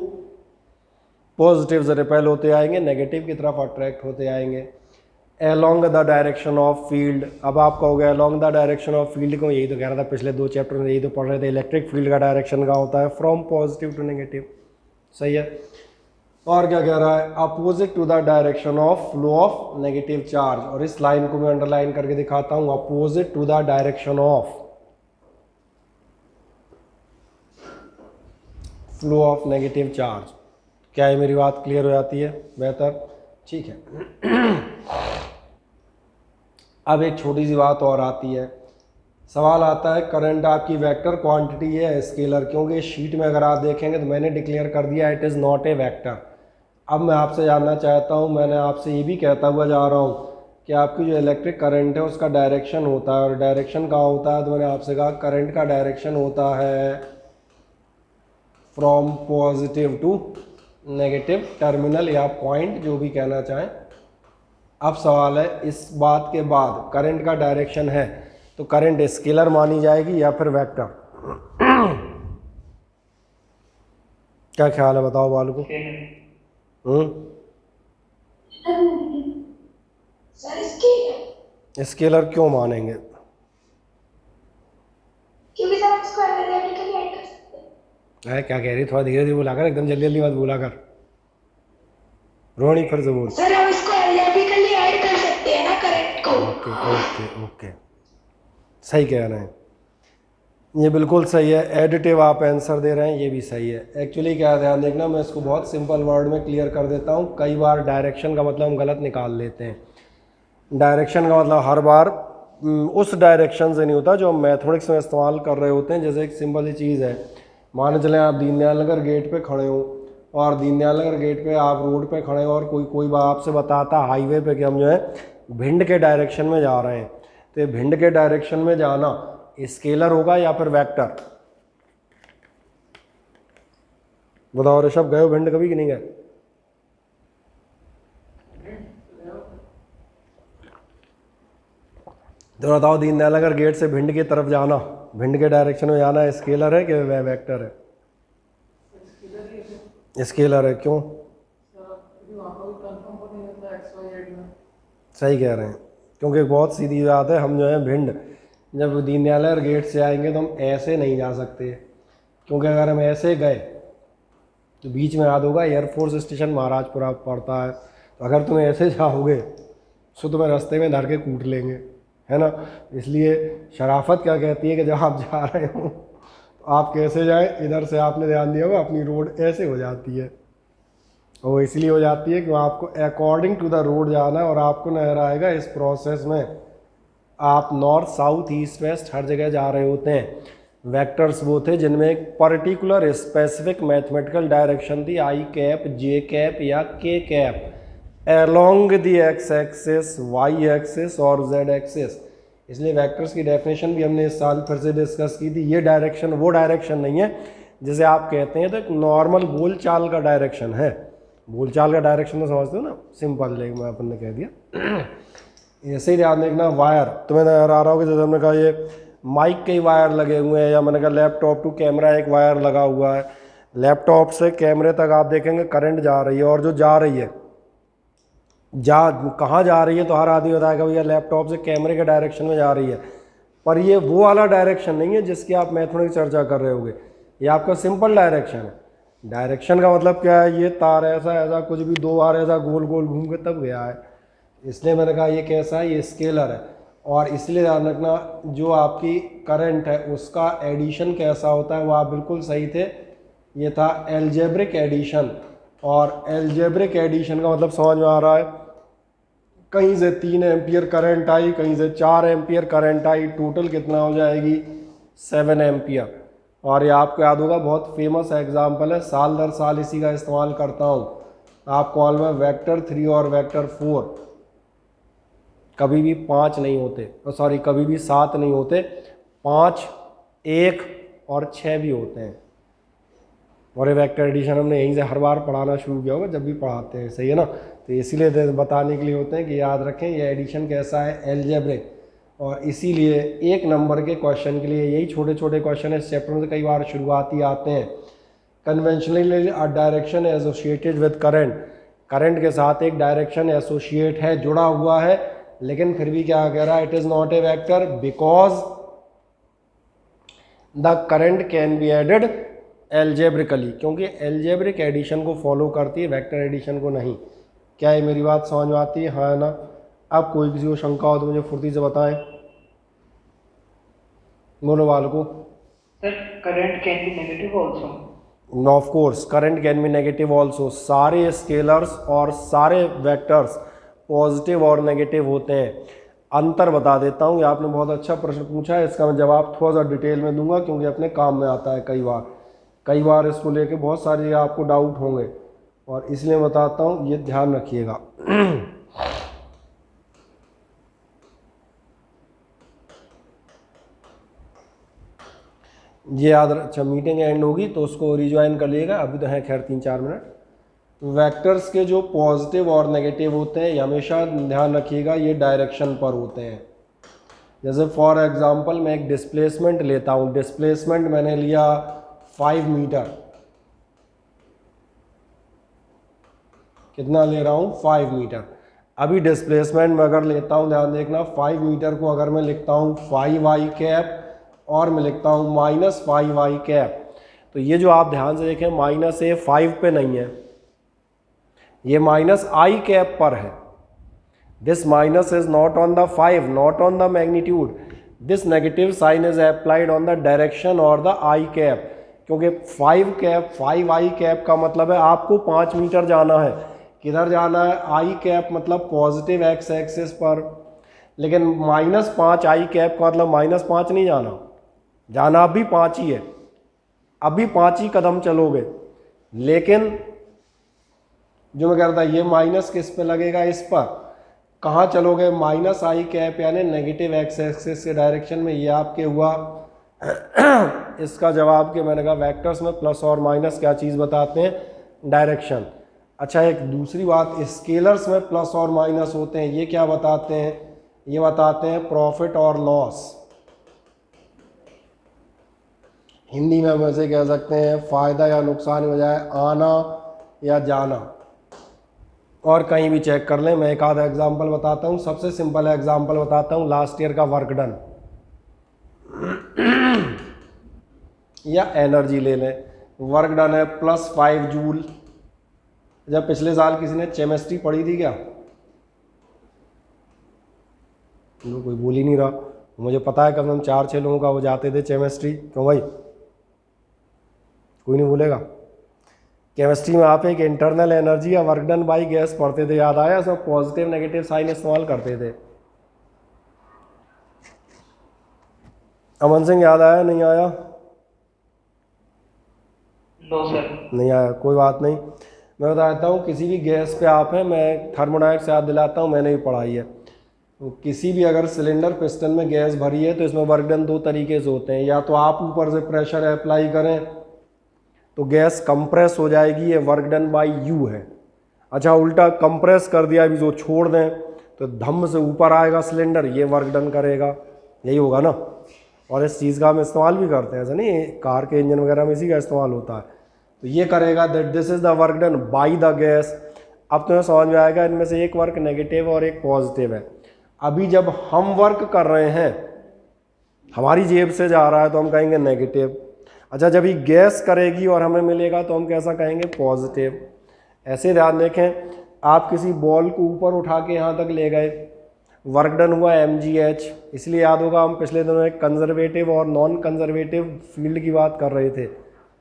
positive से रिपेल होते आएंगे, नेगेटिव की तरफ अट्रैक्ट होते आएंगे। along the direction of field, अब आपका हो गया along the direction of field को, यही तो कह रहा था पिछले 2 चैप्टर में, यही तो पढ़ रहे थे, इलेक्ट्रिक फील्ड का डायरेक्शन का होता है फ्रॉम पॉजिटिव टू नेगेटिव, सही है। और क्या कह रहा है, opposite to the direction of flow of negative charge. और इस लाइन को मैं अंडरलाइन करके दिखाता हूँ, opposite to the direction of flow of negative charge. क्या है, मेरी बात क्लियर हो जाती है, बेहतर, ठीक है। अब एक छोटी सी बात और आती है, सवाल आता है करंट आपकी वेक्टर क्वांटिटी है स्केलर, क्योंकि शीट में अगर आप देखेंगे तो मैंने डिक्लेयर कर दिया it is not a vector. अब मैं आपसे जानना चाहता हूँ, मैंने आपसे ये भी कहता हुआ जा रहा हूँ कि आपकी जो इलेक्ट्रिक करंट है उसका डायरेक्शन होता है, और डायरेक्शन कहाँ होता है, तो मैंने आपसे कहा करंट का डायरेक्शन होता है from positive to negative terminal या पॉइंट, जो भी कहना चाहें। अब सवाल है, इस बात के बाद करंट का डायरेक्शन है तो करंट स्केलर मानी जाएगी या फिर वेक्टर, क्या ख्याल है बताओ बालू को। स्केलर क्यों मानेंगे, क्योंकि सर आप स्क्वायर वेरिएबल ऐड कर सकते हैं। है क्या कह रही, थोड़ा धीरे धीरे बोला कर, एकदम जल्दी जल्दी मत बोला कर। रोहिणी फिर से बोल। सर हम इसको एलियाबिकली ऐड कर सकते हैं ना करंट को। ओके ओके ओके, सही कह रहे हैं। ये बिल्कुल सही है, एडिटिव आप आंसर दे रहे हैं, ये भी सही है। एक्चुअली क्या है, ध्यान देखना, मैं इसको बहुत सिंपल वर्ड में क्लियर कर देता हूँ। कई बार डायरेक्शन का मतलब हम गलत निकाल लेते हैं। डायरेक्शन का मतलब हर बार उस डायरेक्शन से नहीं होता जो हम मैथमेटिक्स में इस्तेमाल कर रहे होते हैं। जैसे एक सिंपल सी चीज़ है, मान चलें आप दीनदयाल नगर गेट पे खड़े हो और दीनदयाल नगर गेट पे आप रोड पे खड़े हो और कोई आपसे बताता हाईवे पे कि हम जो है भिंड के डायरेक्शन में जा रहे हैं, तो ये भिंड के डायरेक्शन में जाना स्केलर होगा या फिर वेक्टर? बताओ ऋषभ, गए हो भिंड कभी कि नहीं गए? तो बताओ, दीनदयाल नगर गेट से भिंड की तरफ जाना, भिंड के डायरेक्शन में जाना स्केलर है कि वेक्टर है? स्केलर है। क्यों? सही कह रहे हैं, क्योंकि बहुत सीधी बात है, हम जो है भिंड जब दीनदयाल नगर गेट से आएंगे तो हम ऐसे नहीं जा सकते, क्योंकि अगर हम ऐसे गए तो बीच में याद होगा एयरफोर्स स्टेशन महाराजपुरा पड़ता है, तो अगर तुम ऐसे जाओगे तो तुम्हें रास्ते में धर के कूट लेंगे, है ना। इसलिए शराफत क्या कहती है कि जब आप जा रहे हो तो आप कैसे जाएं, इधर से आपने ध्यान दिया होगा अपनी रोड ऐसे हो जाती है, वो इसलिए हो जाती है कि आपको अकॉर्डिंग टू द रोड जाना है और आपको नजर आएगा इस प्रोसेस में आप नॉर्थ साउथ ईस्ट वेस्ट हर जगह जा रहे होते हैं। वेक्टर्स वो थे जिनमें एक पर्टिकुलर स्पेसिफिक मैथमेटिकल डायरेक्शन थी, आई कैप, जे कैप या K cap, along the X axis, Y axis और जेड एक्सिस। इसलिए वेक्टर्स की डेफिनेशन भी हमने इस साल फिर से डिस्कस की थी। ये डायरेक्शन वो डायरेक्शन नहीं है जिसे आप कहते हैं, तो एक नॉर्मल बोलचाल का डायरेक्शन है। बोलचाल का डायरेक्शन तो समझते हो ना, सिंपल, लेकिन मैं अपन ने कह दिया। ऐसे ही ध्यान देखना, वायर तुम्हें नजर आ रहा होगा, जैसे हमने कहा ये माइक के वायर लगे हुए हैं, या मैंने कहा लैपटॉप टू कैमरा एक वायर लगा हुआ है, लैपटॉप से कैमरे तक आप देखेंगे करंट जा रही है, और जो जा रही है कहाँ जा रही है, तो हर आदमी बताएगा भैया लैपटॉप से कैमरे के डायरेक्शन में जा रही है, पर ये वो वाला डायरेक्शन नहीं है जिसकी आप मैथमेटिक्स चर्चा कर रहे होगे, ये आपका सिंपल डायरेक्शन है। डायरेक्शन का मतलब क्या है, ये तार ऐसा ऐसा कुछ भी दो बार ऐसा गोल गोल घूम के तब गया है, इसलिए मैंने कहा ये कैसा है, ये स्केलर है। और इसलिए ध्यान रखना, जो आपकी करंट है उसका एडिशन कैसा होता है, वो आप बिल्कुल सही थे, ये था एल्जेब्रिक एडिशन। और एल्जेब्रिक एडिशन का मतलब समझ में आ रहा है, कहीं से 3 एम्पियर करंट आई, कहीं से 4 एम्पियर करंट आई, टोटल कितना हो जाएगी 7 एम्पियर। और ये आपको याद होगा, बहुत फेमस एग्जाम्पल है, साल दर साल इसी का इस्तेमाल करता हूँ। आपको मालूम है वेक्टर 3 और वेक्टर 4 कभी भी 5 नहीं होते, सॉरी कभी भी 7 नहीं होते, 5, 1 और 6 भी होते हैं। और ये वेक्टर एडिशन हमने यहीं से हर बार पढ़ाना शुरू किया होगा जब भी पढ़ाते हैं, सही है ना। तो इसीलिए बताने के लिए होते हैं कि याद रखें ये एडिशन कैसा है, एल्जेब्रिक। और इसीलिए 1 नंबर के क्वेश्चन के लिए यही छोटे छोटे क्वेश्चन इस चैप्टर में कई बार शुरुआती आते हैं। Conventionally a direction associated with current, current के साथ एक डायरेक्शन एसोसिएट है, जुड़ा हुआ है, लेकिन फिर भी क्या कह रहा है, it is not a vector because the current can be added algebraically, क्योंकि एल्जेब्रिक एडिशन को फॉलो करती है, वेक्टर एडिशन को नहीं। क्या ये मेरी बात समझ में आती है, हाँ है ना। अब कोई किसी को शंका हो तो मुझे फुर्ती से बताएं, बोलो बालको। Sir current can be negative also. Of course current can be negative also, सारे स्केलर्स और सारे वेक्टर्स पॉजिटिव और नेगेटिव होते हैं। अंतर बता देता हूँ, ये आपने बहुत अच्छा प्रश्न पूछा है, इसका मैं जवाब थोड़ा सा डिटेल में दूंगा क्योंकि अपने काम में आता है। कई बार इसको लेके बहुत सारे आपको डाउट होंगे और इसलिए बताता हूँ, ये ध्यान रखिएगा। ये याद, अच्छा मीटिंग एंड होगी तो उसको रिज्वाइन कर लीजिएगा, अभी तो है खैर 3-4 मिनट। वेक्टर्स के जो पॉजिटिव और नेगेटिव होते हैं, ये हमेशा ध्यान रखिएगा, ये डायरेक्शन पर होते हैं। जैसे फॉर एग्जांपल मैं एक डिस्प्लेसमेंट लेता हूँ, डिस्प्लेसमेंट मैंने लिया 5 मीटर, कितना ले रहा हूँ 5 मीटर। अभी डिस्प्लेसमेंट में अगर लेता हूँ, ध्यान देखना, 5 मीटर को अगर मैं लिखता हूँ 5y कैप और मैं लिखता हूँ -5y कैप, तो ये जो आप ध्यान से देखें माइनस ए 5 पे नहीं है, ये -i कैप पर है। This minus is not on the 5, not on the magnitude, this negative sign is applied on the direction और द आई कैप, क्योंकि 5 आई कैप का मतलब है आपको 5 मीटर जाना है। किधर जाना है? आई कैप मतलब पॉजिटिव एक्स एक्सिस पर, लेकिन -5 आई कैप का मतलब -5 नहीं जाना, जाना अभी 5 ही है, अभी 5 ही कदम चलोगे। लेकिन जो मैं कह रहा था ये माइनस किस पे लगेगा? इस पर। कहाँ चलोगे? -आई कैप यानी नेगेटिव एक्स एक्सिस के डायरेक्शन में। ये आपके हुआ इसका जवाब कि मैंने कहा वेक्टर्स में प्लस और माइनस क्या चीज़ बताते हैं? डायरेक्शन। अच्छा, एक दूसरी बात, स्केलर्स में प्लस और माइनस होते हैं, ये क्या बताते हैं? ये बताते हैं प्रॉफिट और लॉस। हिंदी में हम ऐसे कह सकते हैं फ़ायदा या नुकसान की बजाय आना या जाना। और कहीं भी चेक कर लें, मैं एक आधा एग्जाम्पल बताता हूँ। सबसे सिंपल एग्जाम्पल बताता हूँ, लास्ट ईयर का वर्क डन या एनर्जी ले लें। वर्क डन है +5 जूल। जब पिछले साल किसी ने केमिस्ट्री पढ़ी थी क्या? कोई बोल ही नहीं रहा। मुझे पता है कम से कम 4-6 लोगों का वो जाते थे केमिस्ट्री। क्यों भाई? कोई नहीं बोलेगा। केमिस्ट्री में आप एक इंटरनल एनर्जी या वर्क डन बाई गैस पढ़ते थे, याद आया? सब पॉजिटिव नेगेटिव साइन इस्तेमाल करते थे। अमन सिंह याद आया नहीं आया? No sir. नहीं आया, कोई बात नहीं। मैं बताता हूँ, किसी भी गैस पे आप हैं, मैं थर्मोडाइनमिक्स से याद दिलाता हूँ, मैंने भी पढ़ाई है। तो किसी भी अगर सिलेंडर पिस्टन में गैस भरी है तो इसमें वर्क डन 2 तरीके से होते हैं। या तो आप ऊपर से प्रेशर अप्लाई करें तो गैस कंप्रेस हो जाएगी, ये वर्क डन बाई यू है। अच्छा, उल्टा कंप्रेस कर दिया अभी जो छोड़ दें तो धम से ऊपर आएगा सिलेंडर, ये वर्क डन करेगा। यही होगा ना? और इस चीज़ का हम इस्तेमाल भी करते हैं, ऐसा नहीं, कार के इंजन वगैरह में इसी का इस्तेमाल होता है। तो ये करेगा that this is the work done by the gas. अब तुम्हें समझ में आएगा, इनमें से एक वर्क नेगेटिव और एक पॉजिटिव है। अभी जब हम वर्क कर रहे हैं, हमारी जेब से जा रहा है तो हम कहेंगे नेगेटिव। अच्छा, जब ये गैस करेगी और हमें मिलेगा तो हम कैसा कहेंगे? पॉजिटिव। ऐसे ध्यान रखें, आप किसी बॉल को ऊपर उठा के यहाँ तक ले गए, वर्क डन हुआ mgh। इसलिए याद होगा हम पिछले दिनों एक कंजर्वेटिव और नॉन कंजर्वेटिव फील्ड की बात कर रहे थे,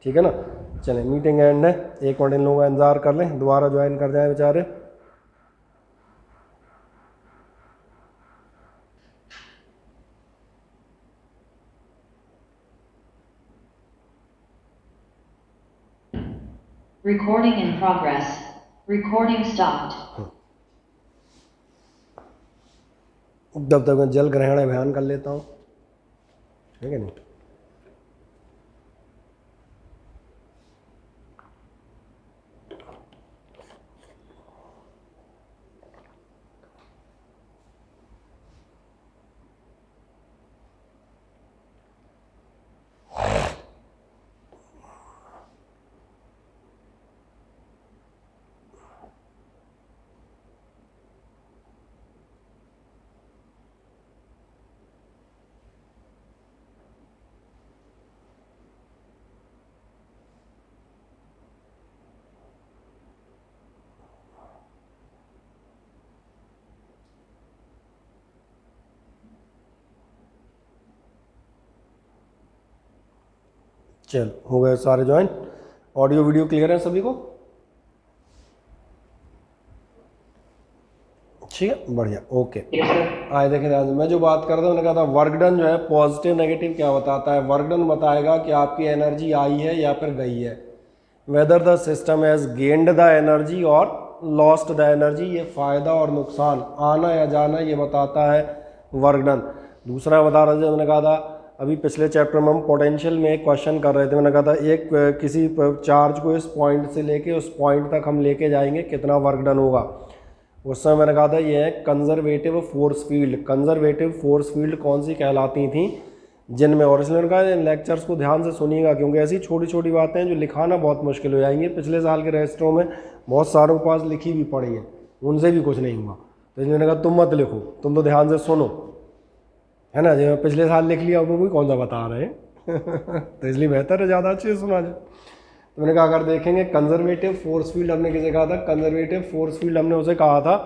ठीक है ना? चलें, मीटिंग एंड है, 1 मिनट इन लोगों का इंतज़ार कर लें, दोबारा ज्वाइन कर जाएं बेचारे। Recording in progress. Recording stopped. तब तक मैं जल ग्रहण अभियान कर लेता हूँ, ठीक है नहीं? चल, हो गए सारे ज्वाइन? ऑडियो वीडियो क्लियर है सभी को? ठीक है, बढ़िया, ओके। Yes sir. आए देखें ध्यान से, मैं जो बात कर रहा था मैंने कहा था वर्क डन जो है पॉजिटिव नेगेटिव क्या बताता है? वर्क डन बताएगा कि आपकी एनर्जी आई है या फिर गई है, whether the system has gained the energy और लॉस्ट द एनर्जी। ये फ़ायदा और नुकसान, आना या जाना, ये बताता है वर्क डन। दूसरा बता रहा था, मैंने कहा था अभी पिछले चैप्टर में हम पोटेंशियल में एक क्वेश्चन कर रहे थे, मैंने कहा था एक किसी चार्ज को इस पॉइंट से लेके उस पॉइंट तक हम लेके जाएंगे, कितना वर्क डन होगा। उस समय मैंने कहा था ये है conservative force field. Conservative force field कौन सी कहलाती थी? जिनमें, और इसलिए मैंने कहा इन लेक्चर्स को ध्यान से सुनिएगा, क्योंकि ऐसी छोटी छोटी बातें हैं जो लिखाना बहुत मुश्किल हो जाएंगी। पिछले साल के रजिस्टरों में बहुत सारों के पास लिखी भी पड़ी है, उनसे भी कुछ नहीं हुआ। तो इसलिए मैंने कहा तुम मत लिखो, तुम तो ध्यान से सुनो, है ना? जो पिछले साल लिख लिया वो कोई कौन सा बता रहे हैं तो इसलिए बेहतर है ज़्यादा अच्छे से सुना जाए। तो मैंने कहा अगर देखेंगे कंजर्वेटिव फोर्स फील्ड हमने किसे कहा था? कंजर्वेटिव फोर्स फील्ड हमने उसे कहा था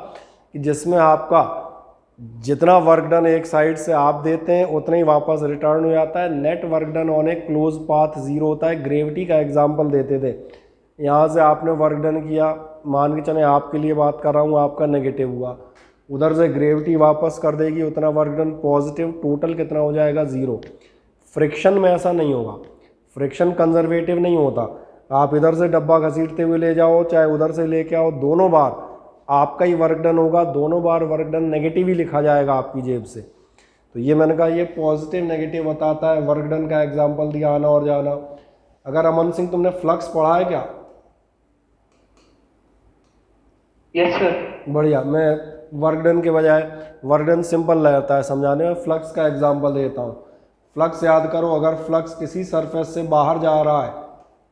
कि जिसमें आपका जितना वर्क डन एक साइड से आप देते हैं उतना ही वापस रिटर्न हो जाता है। Net work done on A close path zero होता है। ग्रेविटी का एग्जांपल देते थे, यहाँ से आपने वर्क डन किया, मान के चले आपके लिए बात कर रहा हूँ, आपका नेगेटिव हुआ, उधर से ग्रेविटी वापस कर देगी उतना वर्क डन पॉजिटिव, टोटल कितना हो जाएगा 0। फ्रिक्शन में ऐसा नहीं होगा, फ्रिक्शन कंजर्वेटिव नहीं होता। आप इधर से डब्बा घसीटते हुए ले जाओ चाहे उधर से लेके आओ, दोनों बार आपका ही वर्क डन होगा, दोनों बार वर्क डन नेगेटिव ही लिखा जाएगा आपकी जेब से। तो ये मैंने कहा ये पॉजिटिव नेगेटिव बताता है। वर्क डन का एग्जांपल दिया आना और जाना। अगर अमन सिंह तुमने फ्लक्स पढ़ा है क्या? Yes sir. बढ़िया। मैं वर्क डन के बजाय, वर्क डन सिंपल रहता है समझाने में, फ्लक्स का एग्जांपल देता हूँ। फ्लक्स याद करो, अगर फ्लक्स किसी सरफेस से बाहर जा रहा है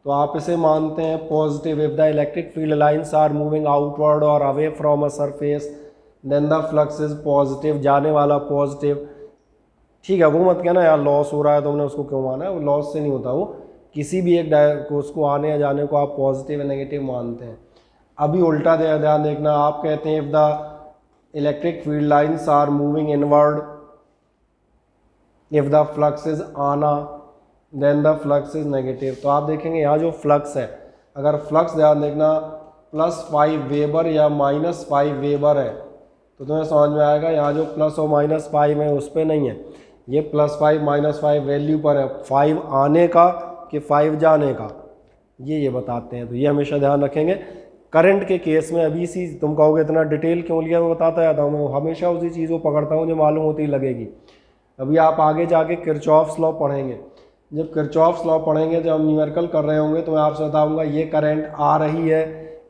तो आप इसे मानते हैं positive. If the electric field lines are moving outward और away from a surface then the flux is positive, जाने वाला पॉजिटिव। ठीक है, वो मत कहना यार लॉस हो रहा है तुमने उसको क्यों माना है, वो लॉस से नहीं होता, वो किसी भी एक उसको आने या जाने को आप पॉजिटिव या नेगेटिव मानते हैं। अभी उल्टा ध्यान देखना, आप कहते हैं if the electric field lines are moving inward, if the flux is आना then the flux is negative. तो आप देखेंगे यहाँ जो फ्लक्स है, अगर फ्लक्स ध्यान देखना +5 वेबर या -5 वेबर है तो तुम्हें समझ में आएगा यहाँ जो प्लस और -5 है उस पर नहीं है, ये +5 -5 वैल्यू पर है, 5 आने का कि 5 जाने का, ये बताते हैं। तो ये हमेशा ध्यान रखेंगे। करंट के केस में अभी सी तुम कहोगे इतना डिटेल क्यों लिया, मैं बताता जाता हूँ, मैं हमेशा उसी चीज़ को पकड़ता हूँ जो मालूम होती लगेगी। अभी आप आगे जाके किरचॉफ्स लॉ पढ़ेंगे, जब किरचॉफ्स लॉ पढ़ेंगे, जब हम न्यूमेरिकल कर रहे होंगे तो मैं आपसे बताऊंगा ये करंट आ रही है,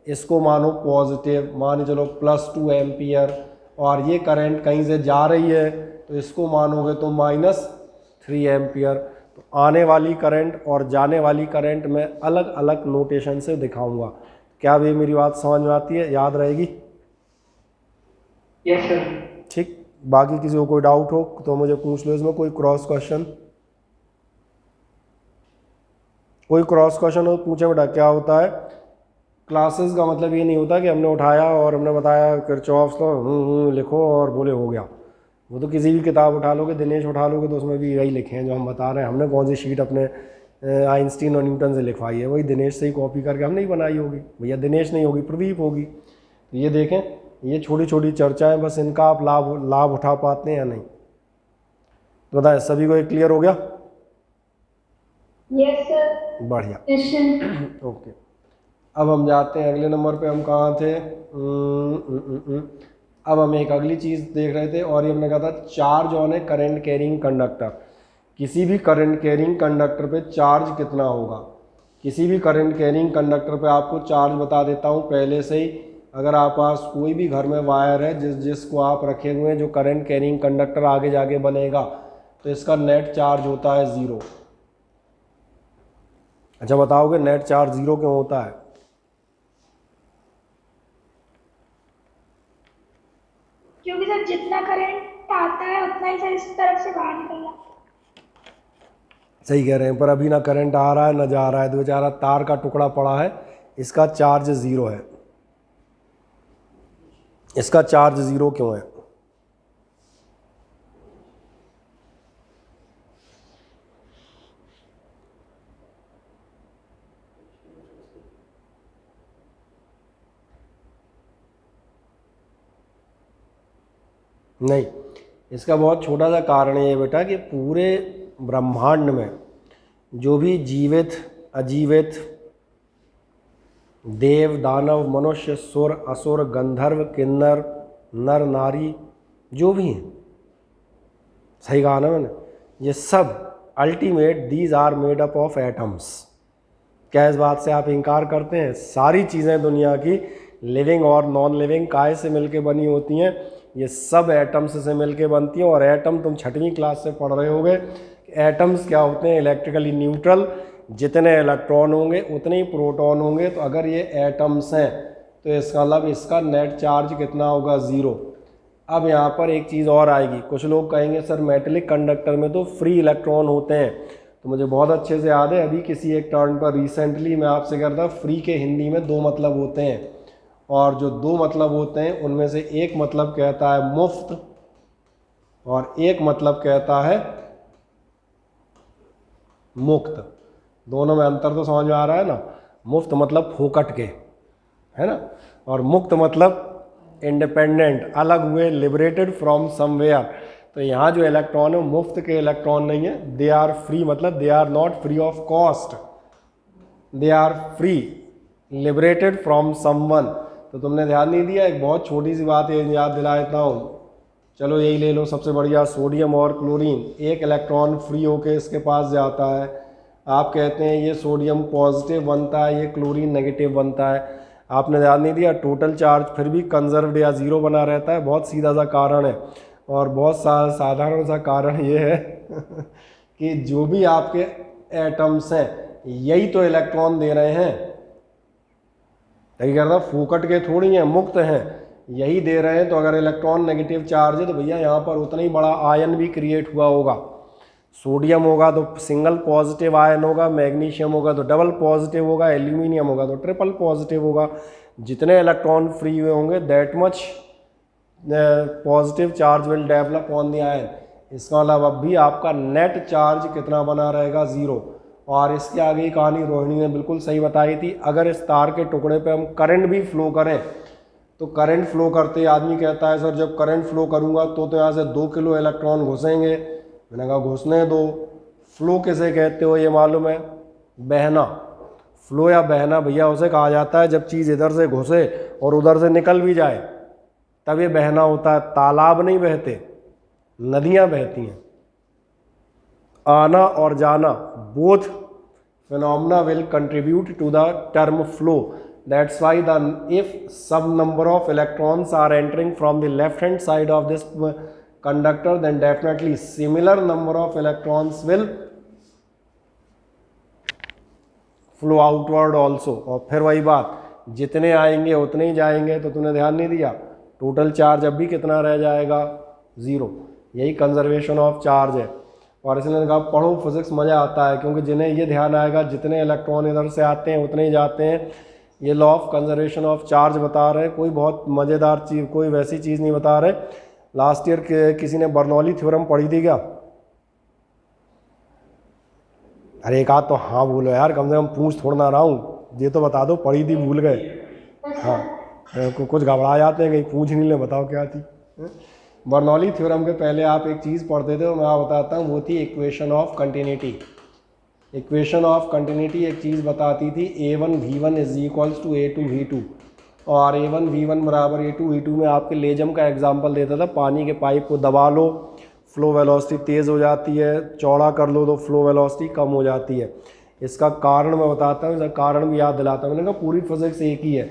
इसको मानो पॉजिटिव, मान चलो +2 एम्पियर, और ये करंट कहीं से जा रही है तो इसको मानोगे तो -3 एम्पियर। तो आने वाली करंट और जाने वाली करंट मैं अलग अलग नोटेशन से दिखाऊंगा। क्या भी मेरी बात समझ में आती है, याद रहेगी? Yes sir. ठीक, बाकी किसी को कोई डाउट हो तो मुझे पूछ लो, इसमें कोई क्रॉस क्वेश्चन, कोई क्रॉस क्वेश्चन हो पूछे बेटा। क्या होता है क्लासेस का मतलब ये नहीं होता कि हमने उठाया और हमने बताया किरचॉफ्स लॉ लिखो और बोले हो गया। वो तो किसी भी किताब उठा लोगे, दिनेश उठा लोगे तो उसमें भी यही लिखे हैं जो हम बता रहे हैं। हमने कौन सी शीट अपने आइंस्टीन और न्यूटन से लिखवाई है, वही दिनेश से ही कॉपी करके हमने ही बनाई होगी। भैया दिनेश नहीं होगी, प्रदीप होगी। तो ये देखें, ये छोटी छोटी चर्चाएं, बस इनका आप लाभ उठा पाते हैं या नहीं। तो बताएं, सभी को एक क्लियर हो गया? Yes sir. बढ़िया, यस सर। ओके। अब हम जाते हैं अगले नंबर पे। हम कहाँ थे? अब हम एक अगली चीज़ देख रहे थे और ये हमने कहा था charge on A current carrying conductor. किसी भी करंट कैरिंग कंडक्टर पे चार्ज कितना होगा? किसी भी करंट कैरिंग कंडक्टर पे आपको चार्ज बता देता हूँ पहले से ही। अगर आप पास कोई भी घर में वायर है जिसको आप रखे हुए हैं, जो करंट कैरिंग कंडक्टर आगे जाके बनेगा, तो इसका नेट चार्ज होता है 0। अच्छा, बताओगे नेट चार्ज 0 क्यों होता है? क्योंकि सर जितना करंट आता है उतना ही सर इस तरफ से बाहर निकलना। सही कह रहे हैं, पर अभी ना करंट आ रहा है ना जा रहा है, तो बेचारा तार का टुकड़ा पड़ा है, इसका चार्ज 0 है। इसका चार्ज 0 क्यों है? नहीं, इसका बहुत छोटा सा कारण है ये बेटा कि पूरे ब्रह्मांड में जो भी जीवित अजीवित देव दानव मनुष्य सुर असुर गंधर्व किन्नर नर नारी जो भी हैं, सही कहा ना मैंने, ये सब ultimate these are made up of atoms. क्या इस बात से आप इनकार करते हैं? सारी चीज़ें दुनिया की लिविंग और नॉन लिविंग काय से मिलके बनी होती हैं? ये सब एटम्स से मिलके बनती हैं। और एटम तुम 6वीं क्लास से पढ़ रहे होगे। एटम्स क्या होते हैं? इलेक्ट्रिकली न्यूट्रल, जितने इलेक्ट्रॉन होंगे उतने ही प्रोटॉन होंगे। तो अगर ये एटम्स हैं तो इसका मतलब इसका नेट चार्ज कितना होगा? 0। अब यहाँ पर एक चीज़ और आएगी। कुछ लोग कहेंगे सर मेटेलिक कंडक्टर में तो फ्री इलेक्ट्रॉन होते हैं। तो मुझे बहुत अच्छे से याद है, अभी किसी एक टर्न पर रिसेंटली मैं आपसे कह रहा था फ्री के हिंदी में 2 मतलब होते हैं, और जो 2 मतलब होते हैं उनमें से एक मतलब कहता है मुफ्त और एक मतलब कहता है मुक्त। दोनों में अंतर तो समझ में आ रहा है ना। मुफ्त मतलब फोकट के, है ना, और मुक्त मतलब इंडिपेंडेंट, अलग हुए, लिबरेटेड फ्रॉम समवेयर। तो यहाँ जो इलेक्ट्रॉन है मुफ्त के इलेक्ट्रॉन नहीं है, दे आर फ्री, मतलब they are not free of cost, they are free liberated from someone. तो तुमने ध्यान नहीं दिया, एक बहुत छोटी सी बात है, याद दिला देता हूँ। चलो यही ले लो सबसे बढ़िया, सोडियम और क्लोरीन, एक इलेक्ट्रॉन फ्री होके इसके पास जाता है, आप कहते हैं ये सोडियम पॉजिटिव बनता है, ये क्लोरीन नेगेटिव बनता है। आपने ध्यान नहीं दिया, टोटल चार्ज फिर भी कंजर्व्ड या ज़ीरो बना रहता है। बहुत सीधा सा कारण है, और बहुत साधारण सा कारण ये है कि जो भी आपके एटम्स हैं यही तो इलेक्ट्रॉन दे रहे हैं, यही कहता फोकट के थोड़ी हैं, मुक्त हैं, यही दे रहे हैं। तो अगर इलेक्ट्रॉन नेगेटिव चार्ज है तो भैया यहाँ पर उतना ही बड़ा आयन भी क्रिएट हुआ होगा। सोडियम होगा तो सिंगल पॉजिटिव आयन होगा, मैग्नीशियम होगा तो डबल पॉजिटिव होगा, एल्यूमिनियम होगा तो ट्रिपल पॉजिटिव होगा। जितने इलेक्ट्रॉन फ्री हुए होंगे that much positive charge will develop on the ion. इसका अलावा भी आपका नेट चार्ज कितना बना रहेगा, ज़ीरो। और इसके आगे की कहानी रोहिणी ने बिल्कुल सही बताई थी। अगर इस तार के टुकड़े पे हम करंट भी फ्लो करें तो करंट फ्लो करते आदमी कहता है सर जब करंट फ्लो करूँगा तो यहाँ से 2 किलो इलेक्ट्रॉन घुसेंगे। मैंने कहा घुसने दो। फ्लो किसे कहते हो ये मालूम है? बहना। फ्लो या बहना भैया उसे कहा जाता है जब चीज़ इधर से घुसे और उधर से निकल भी जाए, तब ये बहना होता है। तालाब नहीं बहते, नदियाँ बहती हैं। आना और जाना both phenomena will contribute to the term flow. That's why if some number of electrons are entering from the left hand side of this conductor, then definitely similar number of electrons will flow outward also. और फिर वही बात, जितने आएंगे उतने ही जाएंगे। तो तूने ध्यान नहीं दिया, टोटल चार्ज अब भी कितना रह जाएगा, ज़ीरो। यही कंजर्वेशन ऑफ चार्ज है। और इसलिए कहा पढ़ो फिजिक्स, मज़ा आता है, क्योंकि जिन्हें ये ध्यान आएगा जितने इलेक्ट्रॉन इधर से आते हैं उतने ही जाते हैं। ये law of conservation of charge बता रहे हैं, कोई बहुत मज़ेदार चीज़, कोई वैसी चीज़ नहीं बता रहे। लास्ट ईयर किसी ने बर्नौली थ्योरम पढ़ी थी क्या? अरे एक आध तो हाँ बोलो यार, कम से कम पूछ थोड़ा ना रहा हूँ, ये तो बता दो पढ़ी थी भूल गए। हाँ कुछ घबरा जाते हैं, कहीं पूछ नहीं ले, बताओ क्या थी। बर्नौली थ्योरम के पहले आप एक चीज़ पढ़ते थे, मैं बताता हूँ, वो थी equation of continuity. Equation of continuity एक चीज़ बताती थी, A1 V1 is equals to A2 V2, और A1 V1 बराबर A2 V2 में आपके लेजम का एग्जांपल देता था। पानी के पाइप को दबा लो, फ्लो वेलोसिटी तेज़ हो जाती है, चौड़ा कर लो तो फ्लो वेलोसिटी कम हो जाती है। इसका कारण मैं बताता हूँ, इसका कारण भी याद दिलाता हूँ। मैंने कहा पूरी फिजिक्स एक ही है,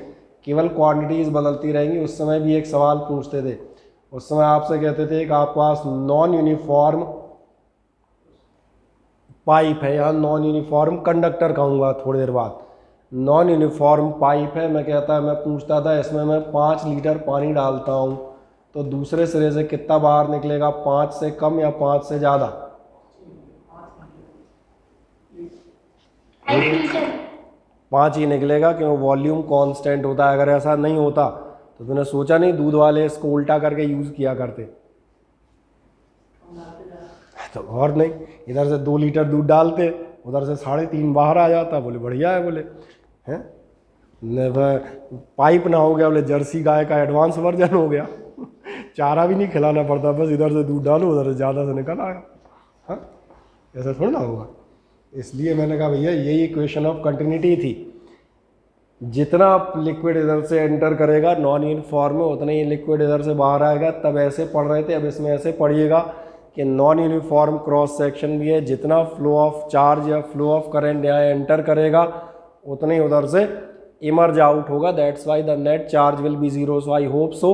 केवल क्वांटिटीज़ बदलती रहेंगी। उस समय भी एक सवाल पूछते थे, उस समय आपसे कहते थे कि आपके पास नॉन यूनिफॉर्म पाइप है, या नॉन यूनिफॉर्म कंडक्टर कहूँगा थोड़ी देर बाद। नॉन यूनिफॉर्म पाइप है, मैं कहता है, मैं पूछता था इसमें मैं 5 लीटर पानी डालता हूँ तो दूसरे सिरे से कितना बाहर निकलेगा, 5 से कम या 5 से ज़्यादा? 5 ही निकलेगा, क्योंकि वॉल्यूम कांस्टेंट होता है। अगर ऐसा नहीं होता तो तूने सोचा नहीं दूध वाले इसको उल्टा करके यूज़ किया करते? तो और नहीं, इधर से 2 लीटर दूध डालते, उधर से 3.5 बाहर आ जाता। बोले बढ़िया है, बोले हैं पाइप ना हो गया, बोले जर्सी गाय का एडवांस वर्जन हो गया। चारा भी नहीं खिलाना पड़ता, बस इधर से दूध डालो, उधर से ज़्यादा से निकल आया। हाँ ऐसा थोड़ा ना होगा। इसलिए मैंने कहा भैया यही इक्वेशन ऑफ कंटिन्यूटी थी। जितना लिक्विड इधर से एंटर करेगा नॉन यूनिफॉर्म में, उतना ही लिक्विड इधर से बाहर आएगा। तब ऐसे पढ़ रहे थे, अब इसमें ऐसे पढ़िएगा कि नॉन यूनिफॉर्म क्रॉस सेक्शन भी है, जितना फ्लो ऑफ चार्ज या फ्लो ऑफ करंट यहाँ एंटर करेगा उतने ही उधर से इमर्ज आउट होगा। That's why the net charge will be zero. So I hope so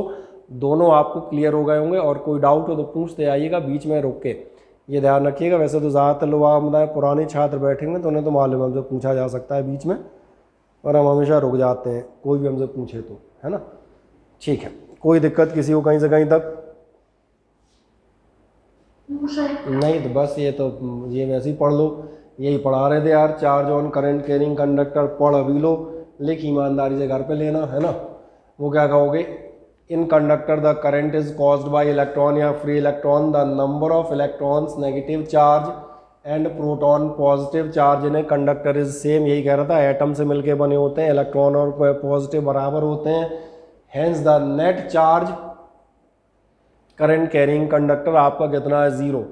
दोनों आपको क्लियर हो गए होंगे, और कोई डाउट हो तो पूछते आइएगा, बीच में रुक के ये ध्यान रखिएगा। वैसे तो ज़्यादातर लोग मतलब पुराने छात्र बैठेंगे तो उन्हें तो मालूम है हमसे पूछा जा सकता है बीच में, और हम हमेशा रुक जाते हैं कोई भी हमसे पूछे तो, है ना। ठीक है, कोई दिक्कत किसी को कहीं से कहीं तक नहीं? तो बस ये वैसे ही पढ़ लो, यही पढ़ा रहे थे यार। Charge on current carrying conductor पढ़ अभी लो, लिख ईमानदारी से घर पे लेना, है ना। वो क्या कहोगे, in conductor the current is caused by electron या free electron, the number of electrons negative charge and proton positive charge in a conductor is same. यही कह रहा था, एटम से मिलके बने होते हैं, इलेक्ट्रॉन और पॉजिटिव बराबर होते हैं, hence the net charge current carrying conductor आपका कितना है, 0।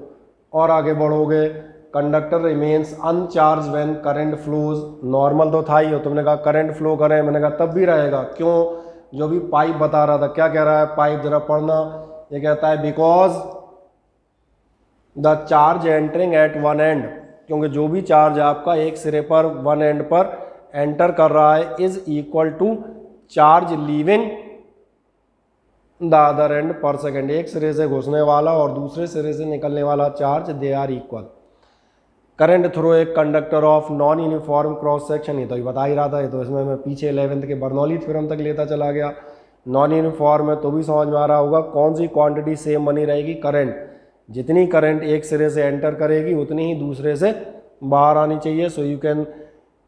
और आगे बढ़ोगे, conductor remains अनचार्ज when current flows, normal तो था ही हो, तुमने कहा करंट फ्लो करें, मैंने कहा तब भी रहेगा, क्यों, जो भी पाइप बता रहा था, क्या कह रहा है पाइप, जरा पढ़ना, ये कहता है because the charge entering at one end, क्योंकि जो भी चार्ज आपका एक सिरे पर वन एंड पर एंटर कर रहा है is equal to charge leaving the other end पर सेकेंड, एक सिरे से घुसने वाला और दूसरे सिरे से निकलने वाला charge they are equal. Current through एक conductor of non uniform cross section, ये तो बता ही रहा था, ये तो इसमें मैं पीछे 11th के बर्नौली थ्योरम तक लेता चला गया। नॉन यूनिफॉर्म है तो भी समझ में आ रहा होगा, कौन सी क्वांटिटी सेम बनी रहेगी, करंट, जितनी करंट एक सिरे से एंटर करेगी उतनी ही दूसरे से बाहर आनी चाहिए। So you can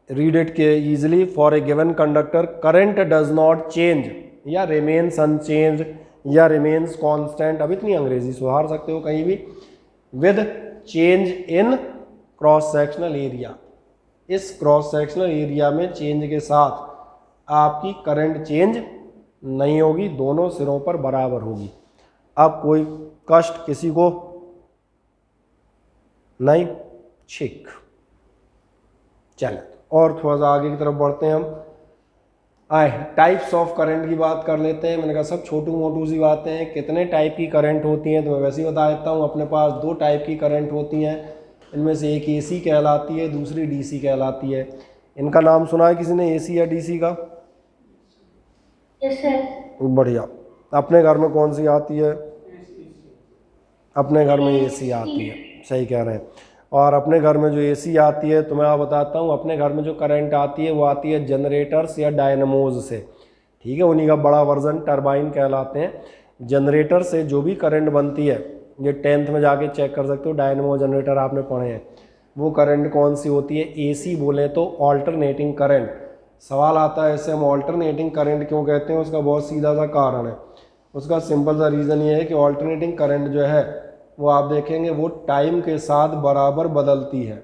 read it के easily, for a given conductor current does not change या रिमेन्स अनचेंज या रिमेन्स कांस्टेंट, अब इतनी अंग्रेजी सुधार सकते हो कहीं भी, with change in cross sectional area, इस क्रॉस सेक्शनल एरिया में चेंज के साथ आपकी करंट चेंज नहीं होगी, दोनों सिरों पर बराबर होगी। अब कोई कष्ट किसी को नहीं, ठीक, चलें और थोड़ा सा आगे की तरफ बढ़ते हैं हम। आए टाइप्स ऑफ करंट की बात कर लेते हैं। मैंने कहा सब छोटू मोटू सी बातें हैं, कितने टाइप की करंट होती हैं तो मैं वैसे ही बता देता हूँ। अपने पास 2 टाइप की करंट होती हैं, इनमें से एक एसी कहलाती है, दूसरी डीसी कहलाती है। इनका नाम सुना है किसी ने, एसी या डीसी का? Yes sir. बढ़िया। अपने घर में कौन सी आती है? अपने घर में एसी आती है, सही कह रहे हैं। और अपने घर में जो एसी आती है तो मैं आप बताता हूँ, अपने घर में जो करंट आती है वो आती है जनरेटर्स या डायनमोज से, ठीक है, उन्हीं का बड़ा वर्जन टरबाइन कहलाते हैं। जनरेटर से जो भी करंट बनती है, ये 10th में जाके चेक कर सकते हो, डायनमो जनरेटर आपने पढ़े हैं, वो करंट कौन सी होती है, एसी बोले तो ऑल्टरनेटिंग करंट। सवाल आता है ऐसे हम ऑल्टरनेटिंग करंट क्यों कहते हैं, उसका बहुत सीधा सा कारण है। उसका सिंपल सा रीज़न ये है कि ऑल्टरनेटिंग करंट जो है वो आप देखेंगे वो टाइम के साथ बराबर बदलती है।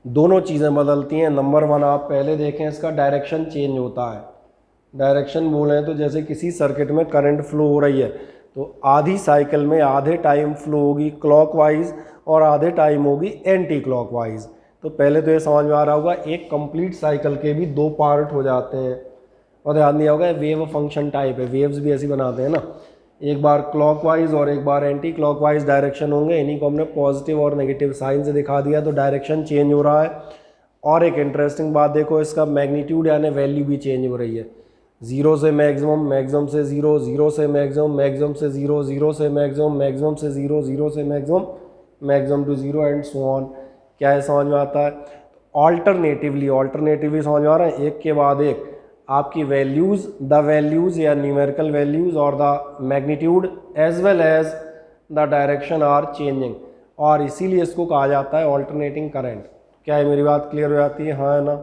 दोनों चीज़ें बदलती हैं। नंबर 1 आप पहले देखें, इसका डायरेक्शन चेंज होता है। डायरेक्शन बोलें तो जैसे किसी सर्किट में करंट फ्लो हो रही है तो आधी साइकिल में आधे टाइम फ्लो होगी क्लॉकवाइज और आधे टाइम होगी एंटी क्लॉकवाइज। तो पहले तो ये समझ में आ रहा होगा, एक कंप्लीट साइकिल के भी 2 पार्ट हो जाते हैं। और ध्यान दिया होगा वेव फंक्शन टाइप है, वेव्स भी ऐसी बनाते हैं ना, एक बार क्लॉकवाइज और एक बार एंटी क्लॉकवाइज डायरेक्शन होंगे। इन्हीं को हमने पॉजिटिव और नेगेटिव साइन से दिखा दिया, तो डायरेक्शन चेंज हो रहा है। और एक इंटरेस्टिंग बात देखो, इसका मैग्नीट्यूड यानी वैल्यू भी चेंज हो रही है। 0 से मैक्सिमम, मैक्सिमम से 0, 0 से मैक्सिमम, मैक्सिमम से 0, 0 से मैक्सिमम, मैक्सिमम से 0, 0 से maximum, maximum to 0 and so on. क्या है समझ में आता है? ऑल्टरनेटिवली समझ में आ रहा है, एक के बाद एक आपकी values, the values or numerical values और the magnitude as well as the direction are changing, और इसीलिए इसको कहा जाता है ऑल्टरनेटिंग करंट। क्या है, मेरी बात क्लियर हो जाती है, हाँ है ना?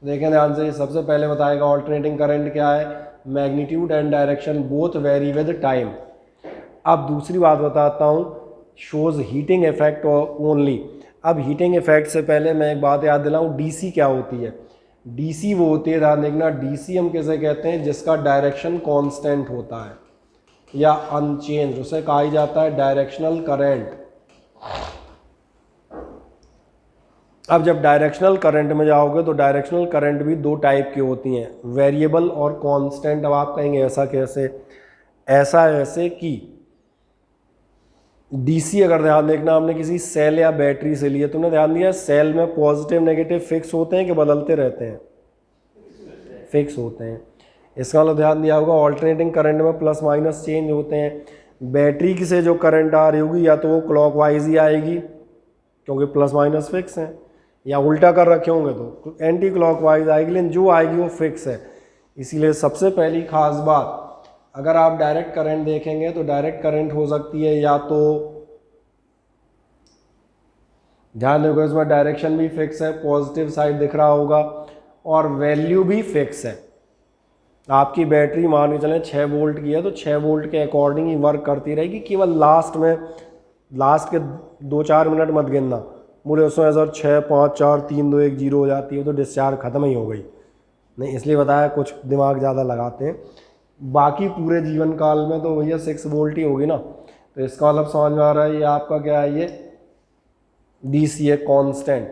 देखें ध्यान से, सबसे पहले बताएगा ऑल्टरनेटिंग करंट क्या है, magnitude and direction both very with time. अब दूसरी बात बताता हूँ, शोज़ हीटिंग इफेक्ट ओनली। अब हीटिंग इफेक्ट से पहले मैं एक बात याद दिलाऊँ, डीसी क्या होती है? डीसी वो होती है, ध्यान देखना, डीसी हम कैसे कहते हैं, जिसका डायरेक्शन कांस्टेंट होता है या अनचेंज, उसे कहा ही जाता है डायरेक्शनल करंट। अब जब डायरेक्शनल करंट में जाओगे तो डायरेक्शनल करंट भी 2 टाइप की होती हैं, वेरिएबल और कांस्टेंट। अब आप कहेंगे ऐसा कैसे? ऐसा ऐसे कि डीसी अगर ध्यान देखना हमने किसी सेल या बैटरी से लिए, तुमने ध्यान दिया सेल में पॉजिटिव नेगेटिव फिक्स होते हैं कि बदलते रहते हैं? फिक्स होते हैं। इसका मतलब ध्यान दिया होगा ऑल्टरनेटिंग करंट में प्लस माइनस चेंज होते हैं। बैटरी से जो करंट आ रही होगी या तो वो क्लॉकवाइज ही आएगी क्योंकि प्लस माइनस फिक्स है, या उल्टा कर रखे होंगे तो एंटी क्लॉकवाइज आएगी, लेकिन जो आएगी वो फिक्स है। इसीलिए सबसे पहली खास बात, अगर आप डायरेक्ट करंट देखेंगे तो डायरेक्ट करंट हो सकती है या तो, ध्यान देखो इसमें डायरेक्शन भी फिक्स है, पॉजिटिव साइड दिख रहा होगा, और वैल्यू भी फिक्स है। आपकी बैटरी मान के चलें 6 वोल्ट की है तो 6 वोल्ट के अकॉर्डिंग ही वर्क करती रहेगी। केवल लास्ट के 2-4 मिनट मत गिनना, बोले उसमें ऐसा 6 5 4 3 2 1 0 हो जाती है तो डिस्चार्ज ख़त्म ही हो गई, नहीं, इसलिए बताया कुछ दिमाग ज़्यादा लगाते हैं। बाकी पूरे जीवन काल में तो भैया 6 वोल्ट ही होगी ना। तो इसका मतलब समझ में आ रहा है ये आपका क्या है, ये डीसी है कांस्टेंट।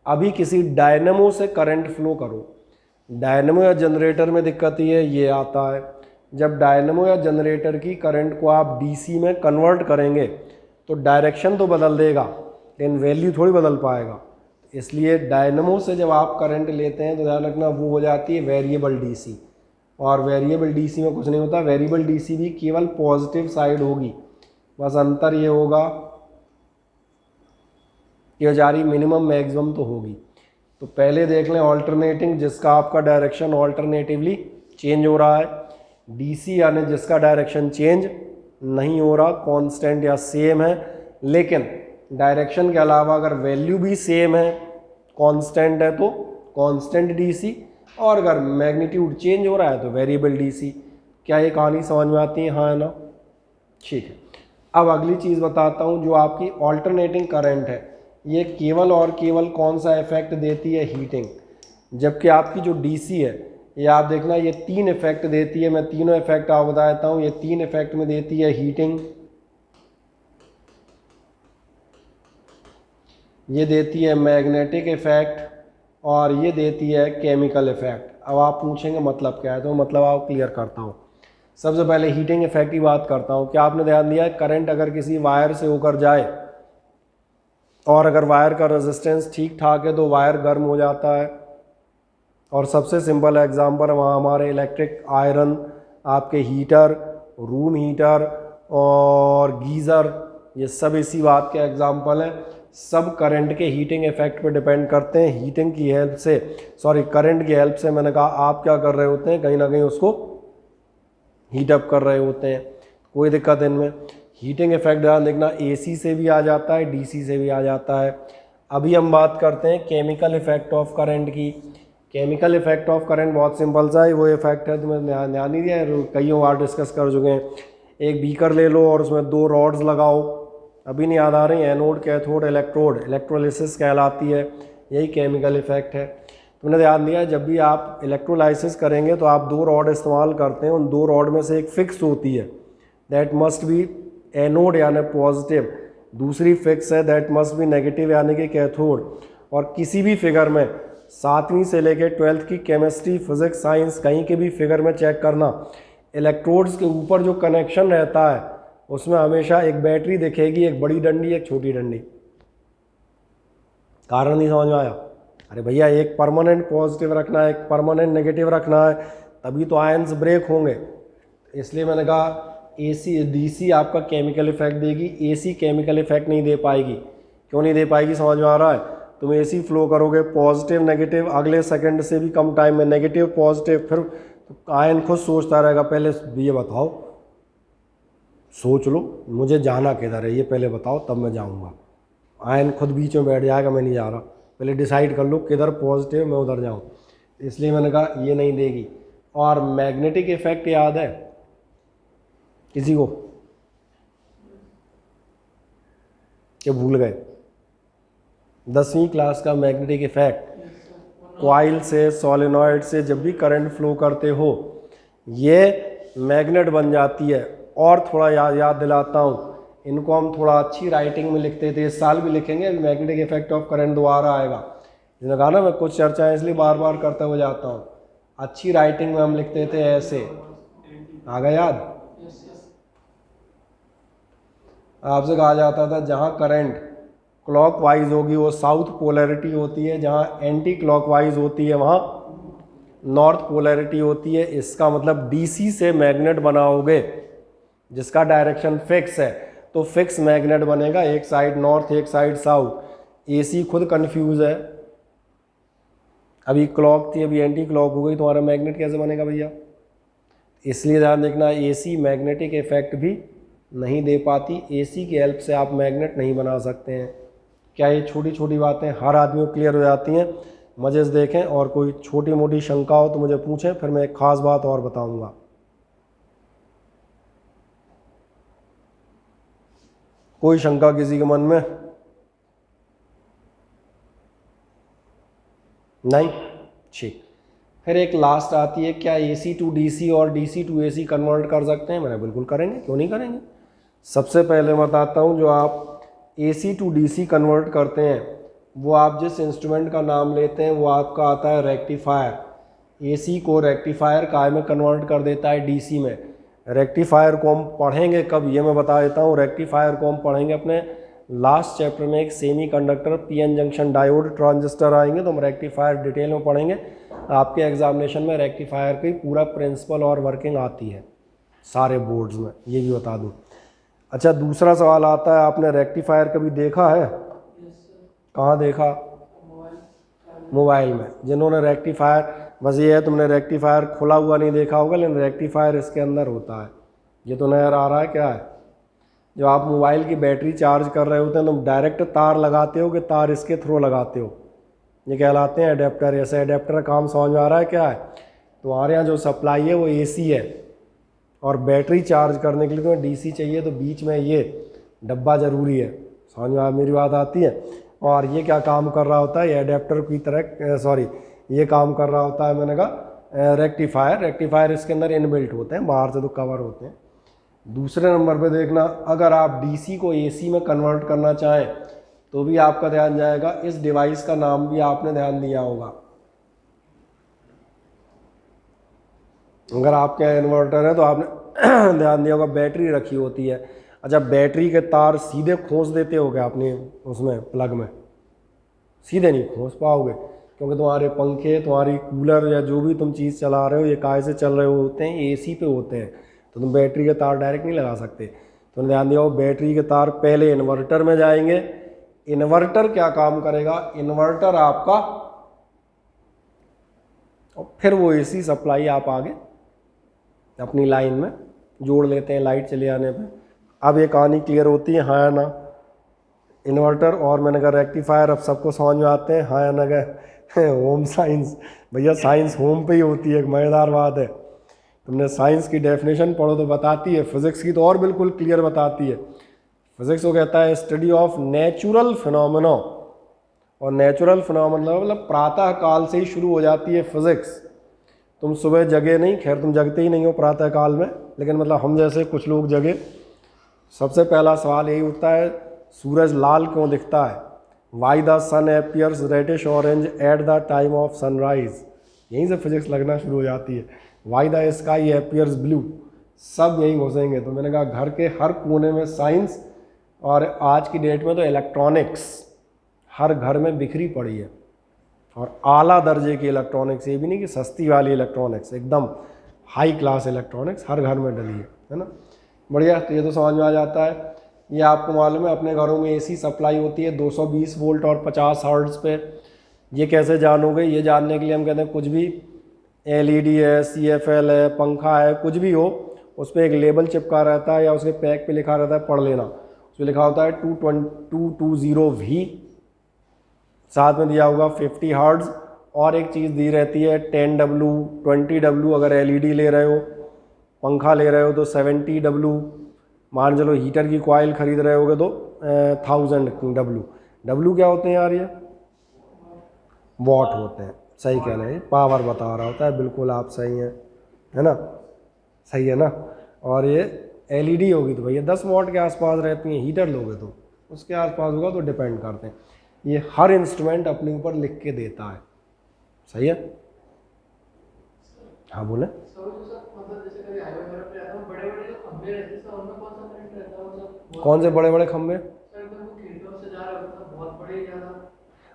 अभी किसी डायनेमो से करंट फ्लो करो, डायनेमो या जनरेटर में दिक्कत ही है, ये आता है जब डायनेमो या जनरेटर की करंट को आप डीसी में कन्वर्ट करेंगे तो डायरेक्शन तो बदल देगा लेकिन वैल्यू थोड़ी बदल पाएगा। इसलिए डायनेमो से जब आप करंट लेते हैं तो ध्यान रखना वो हो जाती है वेरिएबल डीसी, और वेरिएबल डीसी में कुछ नहीं होता, वेरिएबल डीसी भी केवल पॉजिटिव साइड होगी, बस अंतर ये होगा कि जारी मिनिमम मैक्सिमम तो होगी। तो पहले देख लें ऑल्टरनेटिंग, जिसका आपका डायरेक्शन ऑल्टरनेटिवली चेंज हो रहा है, डीसी यानी जिसका डायरेक्शन चेंज नहीं हो रहा, कांस्टेंट या सेम है, लेकिन डायरेक्शन के अलावा अगर वैल्यू भी सेम है, कांस्टेंट है तो कांस्टेंट डीसी, और अगर मैग्नीट्यूड चेंज हो रहा है तो वेरिएबल डीसी। क्या ये कहानी समझ में आती है, हाँ है ना? ठीक है। अब अगली चीज़ बताता हूँ, जो आपकी ऑल्टरनेटिंग करंट है ये केवल और केवल कौन सा इफेक्ट देती है, हीटिंग। जबकि आपकी जो डीसी है ये आप देखना ये 3 इफेक्ट देती है, मैं तीनों इफेक्ट आपको बता देता हूँ। ये 3 इफेक्ट में देती है हीटिंग, ये देती है मैग्नेटिक इफेक्ट, और ये देती है केमिकल इफेक्ट। अब आप पूछेंगे मतलब क्या है, तो मतलब आप क्लियर करता हूँ। सबसे पहले हीटिंग इफेक्ट की बात करता हूँ। क्या आपने ध्यान दिया है, करंट अगर किसी वायर से होकर जाए और अगर वायर का रेजिस्टेंस ठीक ठाक है तो वायर गर्म हो जाता है। और सबसे सिंपल एग्जांपल वहाँ हमारे इलेक्ट्रिक आयरन, आपके हीटर, रूम हीटर और गीज़र, ये सब इसी बात के एग्जांपल हैं। सब करंट के हीटिंग इफेक्ट पे डिपेंड करते हैं। हीटिंग की हेल्प से, करंट की हेल्प से, मैंने कहा आप क्या कर रहे होते हैं, कहीं ना कहीं उसको हीटअप कर रहे होते हैं, कोई दिक्कत इनमें। हीटिंग इफेक्ट ध्यान देखना एसी से भी आ जाता है, डीसी से भी आ जाता है। अभी हम बात करते हैं केमिकल इफेक्ट ऑफ करंट की। केमिकल इफेक्ट ऑफ करंट बहुत सिंपल सा है, वो इफेक्ट है, तुम्हें ध्यान नहीं दिया है, कई बार डिस्कस कर चुके हैं। एक बीकर ले लो और उसमें 2 रॉड्स लगाओ, अभी नहीं याद आ रही, एनोड, कैथोड, इलेक्ट्रोड, इलेक्ट्रोलिसिस कहलाती है, यही केमिकल इफेक्ट है। तुमने ध्यान दिया जब भी आप इलेक्ट्रोलाइसिस करेंगे तो आप 2 रॉड इस्तेमाल करते हैं, उन 2 रॉड में से एक फिक्स होती है, दैट मस्ट बी एनोड यानी पॉजिटिव, दूसरी फिक्स है, दैट मस्ट बी नेगेटिव यानी कि कैथोड। और किसी भी फिगर में 7वीं से लेकर 12th की केमिस्ट्री, फिजिक्स, साइंस, कहीं के भी फिगर में चेक करना, इलेक्ट्रोड्स के ऊपर जो कनेक्शन रहता है उसमें हमेशा एक बैटरी दिखेगी, एक बड़ी डंडी, एक छोटी डंडी। कारण नहीं समझ में आया? अरे भैया एक परमानेंट पॉजिटिव रखना है, एक परमानेंट नेगेटिव रखना है, तभी तो आयंस ब्रेक होंगे। इसलिए मैंने कहा एसी डीसी आपका केमिकल इफेक्ट देगी, एसी केमिकल इफेक्ट नहीं दे पाएगी। क्यों नहीं दे पाएगी, समझ में आ रहा है? तुम एसी फ्लो करोगे पॉजिटिव नेगेटिव, अगले सेकंड से भी कम टाइम में नेगेटिव पॉजिटिव, फिर आयन खुद सोचता रहेगा पहले ये बताओ, सोच लो मुझे जाना किधर है, ये पहले बताओ तब मैं जाऊंगा। आयन खुद बीच में बैठ जाएगा, मैं नहीं जा रहा, पहले डिसाइड कर लो किधर पॉजिटिव, मैं उधर जाऊँ। इसलिए मैंने कहा ये नहीं देगी। और मैग्नेटिक इफेक्ट याद है किसी को कि भूल गए? 10वीं क्लास का मैग्नेटिक इफेक्ट, कॉइल से, सोलेनॉइड से जब भी करंट फ्लो करते हो ये मैग्नेट बन जाती है। और थोड़ा याद दिलाता हूँ, इनको हम थोड़ा अच्छी राइटिंग में लिखते थे, इस साल भी लिखेंगे, मैग्नेटिक इफेक्ट ऑफ करंट दोबारा आएगा। इसने कहा ना मैं कुछ चर्चाएं इसलिए बार बार करते हुए जाता हूँ। अच्छी राइटिंग में हम लिखते थे ऐसे, आ गया याद? आपसे कहा जाता था जहाँ करंट क्लॉकवाइज होगी वो साउथ पोलैरिटी होती है, जहाँ एंटी क्लॉकवाइज होती है वहाँ नॉर्थ पोलैरिटी होती है। इसका मतलब डीसी से मैग्नेट बनाओगे जिसका डायरेक्शन फिक्स है तो फिक्स मैग्नेट बनेगा, एक साइड नॉर्थ एक साइड साउथ। एसी खुद कंफ्यूज है, अभी क्लॉक थी अभी एंटी क्लॉक हो गई, तुम्हारा मैग्नेट कैसे बनेगा भैया? इसलिए ध्यान देखना एसी मैग्नेटिक इफेक्ट भी नहीं दे पाती, एसी की हेल्प से आप मैग्नेट नहीं बना सकते हैं। क्या ये छोटी छोटी बातें हर आदमी को क्लियर हो जाती हैं? मज़े से देखें, और कोई छोटी मोटी शंका हो तो मुझे पूछें, फिर मैं एक ख़ास बात और बताऊंगा। कोई शंका किसी के मन में? नहीं, ठीक। फिर एक लास्ट आती है, क्या AC टू DC और DC टू AC कन्वर्ट कर सकते हैं? मैंने बिल्कुल करेंगे, क्यों नहीं करेंगे। सबसे पहले बताता हूँ, जो आप AC टू DC कन्वर्ट करते हैं वो आप जिस इंस्ट्रूमेंट का नाम लेते हैं वो आपका आता है रेक्टिफायर। AC को रेक्टिफायर काय में कन्वर्ट कर देता है? DC में। रेक्टिफायर को हम पढ़ेंगे कब, ये मैं बता देता हूँ। रेक्टिफायर को हम पढ़ेंगे अपने लास्ट चैप्टर में। एक semi conductor PN junction diode transistor आएंगे तो हम रेक्टिफायर डिटेल में पढ़ेंगे। आपके एग्जामिनेशन में रेक्टिफायर की पूरा प्रिंसिपल और वर्किंग आती है सारे बोर्ड्स में, ये भी बता दूँ। अच्छा, दूसरा सवाल आता है, आपने रेक्टिफायर कभी देखा है? कहाँ देखा? मोबाइल में। जिन्होंने रेक्टिफायर, बस ये है तुमने रेक्टिफायर खुला हुआ नहीं देखा होगा, लेकिन रेक्टिफायर इसके अंदर होता है। ये तो नज़र आ रहा है क्या है? जब आप मोबाइल की बैटरी चार्ज कर रहे होते हैं तो डायरेक्ट तार लगाते हो कि तार इसके थ्रू लगाते हो? ये कहलाते हैं अडेप्टर। ऐसे अडेप्टर का काम समझ में आ रहा है क्या है? तुम्हारे यहाँ जो सप्लाई है वो AC है, और बैटरी चार्ज करने के लिए तुम्हें DC चाहिए, तो बीच में ये डब्बा ज़रूरी है। समझ में मेरी बात आती है? और ये क्या काम कर रहा होता है? ये अडेप्टर की तरह ये काम कर रहा होता है, मैंने कहा रेक्टिफायर। रेक्टिफायर इसके अंदर इनबिल्ट होते हैं, बाहर से तो कवर होते हैं। दूसरे नंबर पे देखना, अगर आप DC को AC में कन्वर्ट करना चाहें तो भी आपका ध्यान जाएगा, इस डिवाइस का नाम भी आपने ध्यान दिया होगा। अगर आपके यहाँ इन्वर्टर है तो आपने ध्यान दिया होगा बैटरी रखी होती है। अच्छा, बैटरी के तार सीधे खोस देते हो क्या अपने उसमें प्लग में? सीधे नहीं खोस पाओगे, क्योंकि तुम्हारे पंखे, तुम्हारी कूलर या जो भी तुम चीज़ चला रहे हो ये काहे से चल रहे होते हैं? AC पे होते हैं, तो तुम बैटरी के तार डायरेक्ट नहीं लगा सकते। तो ध्यान दिया हो, बैटरी के तार पहले इन्वर्टर में जाएंगे। इन्वर्टर क्या काम करेगा? इन्वर्टर आपका, और फिर वो AC सप्लाई आप आगे अपनी लाइन में जोड़ लेते हैं लाइट चले आने पे। अब ये कहानी क्लियर होती है, हाँ या ना? इन्वर्टर और मैंने कहा रेक्टिफायर अब सबको समझ में आते हैं, हाँ या ना? गए होम साइंस, भैया साइंस होम पे ही होती है, एक मज़ेदार बात है। तुमने साइंस की डेफिनेशन पढ़ो तो बताती है, फिज़िक्स की तो और बिल्कुल क्लियर बताती है। फिज़िक्स को कहता है स्टडी ऑफ नेचुरल फिनोमेना, और नेचुरल फिनोमेना मतलब प्रातः काल से ही शुरू हो जाती है फिज़िक्स। तुम सुबह जगे नहीं, खैर तुम जगते ही नहीं हो प्रातः काल में, लेकिन मतलब हम जैसे कुछ लोग जगे। सबसे पहला सवाल यही उठता है, सूरज लाल क्यों दिखता है? Why the sun appears reddish orange at the time of sunrise. यहीं से फिजिक्स लगना शुरू हो जाती है। Why the sky appears blue, सब यहीं घुसेंगे। तो मैंने कहा घर के हर कोने में साइंस, और आज की डेट में तो इलेक्ट्रॉनिक्स हर घर में बिखरी पड़ी है, और आला दर्जे की इलेक्ट्रॉनिक्स, ये भी नहीं कि सस्ती वाली इलेक्ट्रॉनिक्स, एकदम हाई क्लास इलेक्ट्रॉनिक्स हर घर में डली है ना। बढ़िया, तो ये तो समझ में आ जाता है। ये आपको मालूम है अपने घरों में AC सप्लाई होती है 220 वोल्ट और 50 हर्ट्ज़ पे। ये कैसे जानोगे? ये जानने के लिए हम कहते हैं कुछ भी LED है, CFL है, पंखा है, कुछ भी हो, उस पर एक लेबल चिपका रहता है या उसके पैक पे लिखा रहता है, पढ़ लेना। उसमें लिखा होता है 220V, साथ में दिया होगा 50 हर्ट्ज़, और एक चीज़ दी रहती है 10W 20W। अगर LED ले रहे हो, पंखा ले रहे हो तो 70W, मान चलो हीटर की कॉइल खरीद रहे होगे तो 1000W। W क्या होते हैं यार? ये वॉट होते हैं। सही कह रहे हैं, पावर बता रहा होता है। बिल्कुल आप सही हैं, है ना? सही है ना? और ये LED होगी तो भैया 10 वॉट के आसपास रहती हैं, हीटर लोगे तो उसके आसपास होगा, तो डिपेंड करते हैं। ये हर इंस्ट्रूमेंट अपने ऊपर लिख के देता है। सही है? हाँ बोले। कौन से बड़े बड़े खंभे?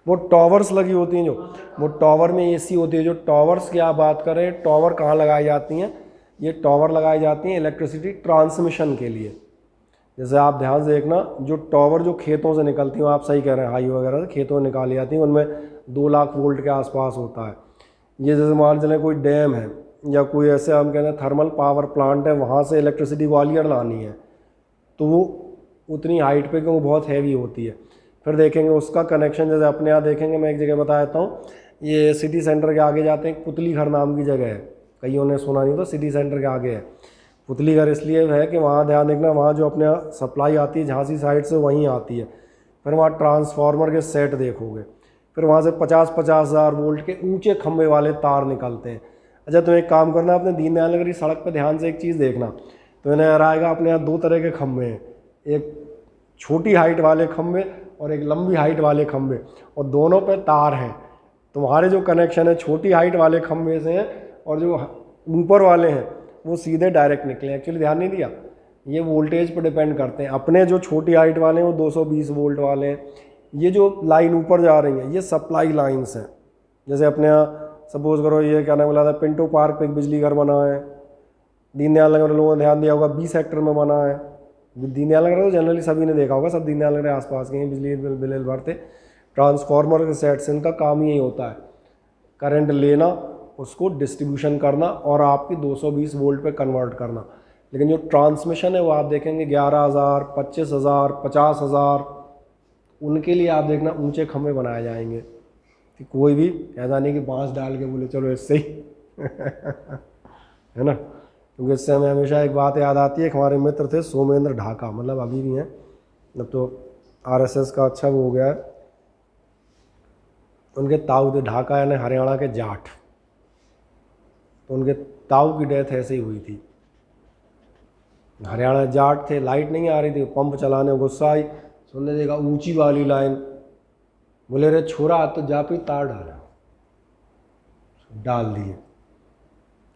वो टॉवर्स लगी होती हैं जो, वो टॉवर में AC होती है। जो टॉवर्स की आप बात करें, टॉवर कहाँ लगाई जाती हैं? ये टॉवर लगाई जाती हैं इलेक्ट्रिसिटी ट्रांसमिशन के लिए। जैसे आप ध्यान से देखना, जो टॉवर जो खेतों से निकलती हैं, आप सही कह रहे हैं, हाई वगैरह से खेतों से निकाली जाती हैं, उनमें 2 लाख वोल्ट के आसपास होता है। ये जैसे मान चलें कोई डैम है या कोई ऐसे हम कहते हैं थर्मल पावर प्लांट है, वहाँ से इलेक्ट्रिसिटी ग्वालियर लानी है, तो वो उतनी हाइट पे, क्योंकि बहुत हैवी होती है। फिर देखेंगे उसका कनेक्शन, जैसे अपने यहाँ देखेंगे, मैं एक जगह बता देता हूँ, ये सिटी सेंटर के आगे जाते हैं, पुतली घर नाम की जगह है, कईयों ने सुना नहीं, तो सिटी सेंटर के आगे है पुतली घर। इसलिए है कि वहाँ ध्यान देखना, वहाँ जो अपने सप्लाई आती है झांसी साइड से वहीं आती है। फिर वहाँ ट्रांसफार्मर के सेट देखोगे, फिर वहाँ से 50-50 हज़ार वोल्ट के ऊंचे खंभे वाले तार निकलते हैं। अच्छा, तो एक काम करना, अपने दीनदयाल नगर की सड़क पर ध्यान से एक चीज़ देखना, तो इन्हें आएगा अपने यहाँ 2 तरह के खंभे हैं, एक छोटी हाइट वाले खंभे और एक लंबी हाइट वाले खंभे, और दोनों पे तार हैं। तुम्हारे जो कनेक्शन है छोटी हाइट वाले खंभे से हैं, और जो ऊपर वाले हैं वो सीधे डायरेक्ट निकले। एक्चुअली ध्यान नहीं दिया, ये वोल्टेज पर डिपेंड करते हैं। अपने जो छोटी हाइट वाले हैं वो 220 वोल्ट वाले हैं। ये जो लाइन ऊपर जा रही है ये सप्लाई लाइन्स हैं। जैसे अपने यहाँ सपोज करो ये क्या नाम बोला था, पिंटो पार्क पे एक बिजली घर बना है, दीनदयाल नगर लोगों ने ध्यान दिया होगा, 20 सेक्टर में बना है। दीनदयाल नगर तो जनरली सभी ने देखा होगा, सब दीनदयाल नगर आसपास के हैं, बिजली बिल भरते। ट्रांसफार्मर के सेट से इनका काम ही यही होता है, करंट लेना, उसको डिस्ट्रीब्यूशन करना और आपकी 220 वोल्ट पे कन्वर्ट करना। लेकिन जो ट्रांसमिशन है वो आप देखेंगे 11,000, 25,000, 50,000, उनके लिए आप देखना ऊंचे खंभे बनाए जाएंगे कि कोई भी ऐसा नहीं कि बांस डाल के बोले चलो इससे ही है ना। क्योंकि इससे हमें हमेशा एक बात याद आती है कि हमारे मित्र थे सोमेंद्र ढाका, मतलब अभी भी हैं, मतलब तो आरएसएस का अच्छा वो हो गया है, उनके ताऊ थे ढाका यानी हरियाणा के जाट, तो उनके ताऊ की डेथ ऐसे ही हुई थी। हरियाणा जाट थे, लाइट नहीं आ रही थी, पंप चलाने गुस्सा आई, सुनने देगा ऊंची वाली लाइन, बोले रे छोरा तो जा पे तार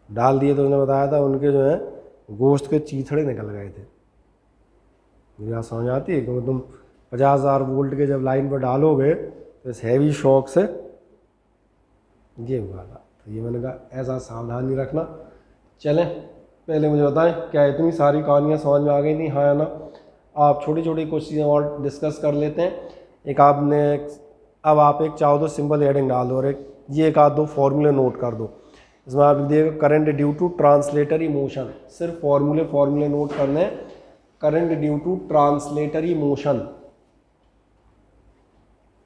डाल दिए तो उन्होंने बताया था उनके जो है गोश्त के चीथड़े निकल गए थे। मुझे बात समझ आती है, क्योंकि तुम 50,000 वोल्ट के जब लाइन पर डालोगे तो इस हैवी शॉक से ये हुआ था। तो ये मैंने कहा ऐसा सावधानी रखना। चलें, पहले मुझे बताएं क्या इतनी सारी कहानियाँ समझ में आ गई थी, हाँ या ना। आप छोटी छोटी कुछ चीज़ें और डिस्कस कर लेते हैं। एक आपने अब आप एक चाहो तो सिंपल हेडिंग डाल दो और एक आध दो फॉर्मूले नोट कर दो। इसमें आप देखिएगा current due to translatory motion, सिर्फ फॉर्मूले नोट करने हैं। Current due to translatory motion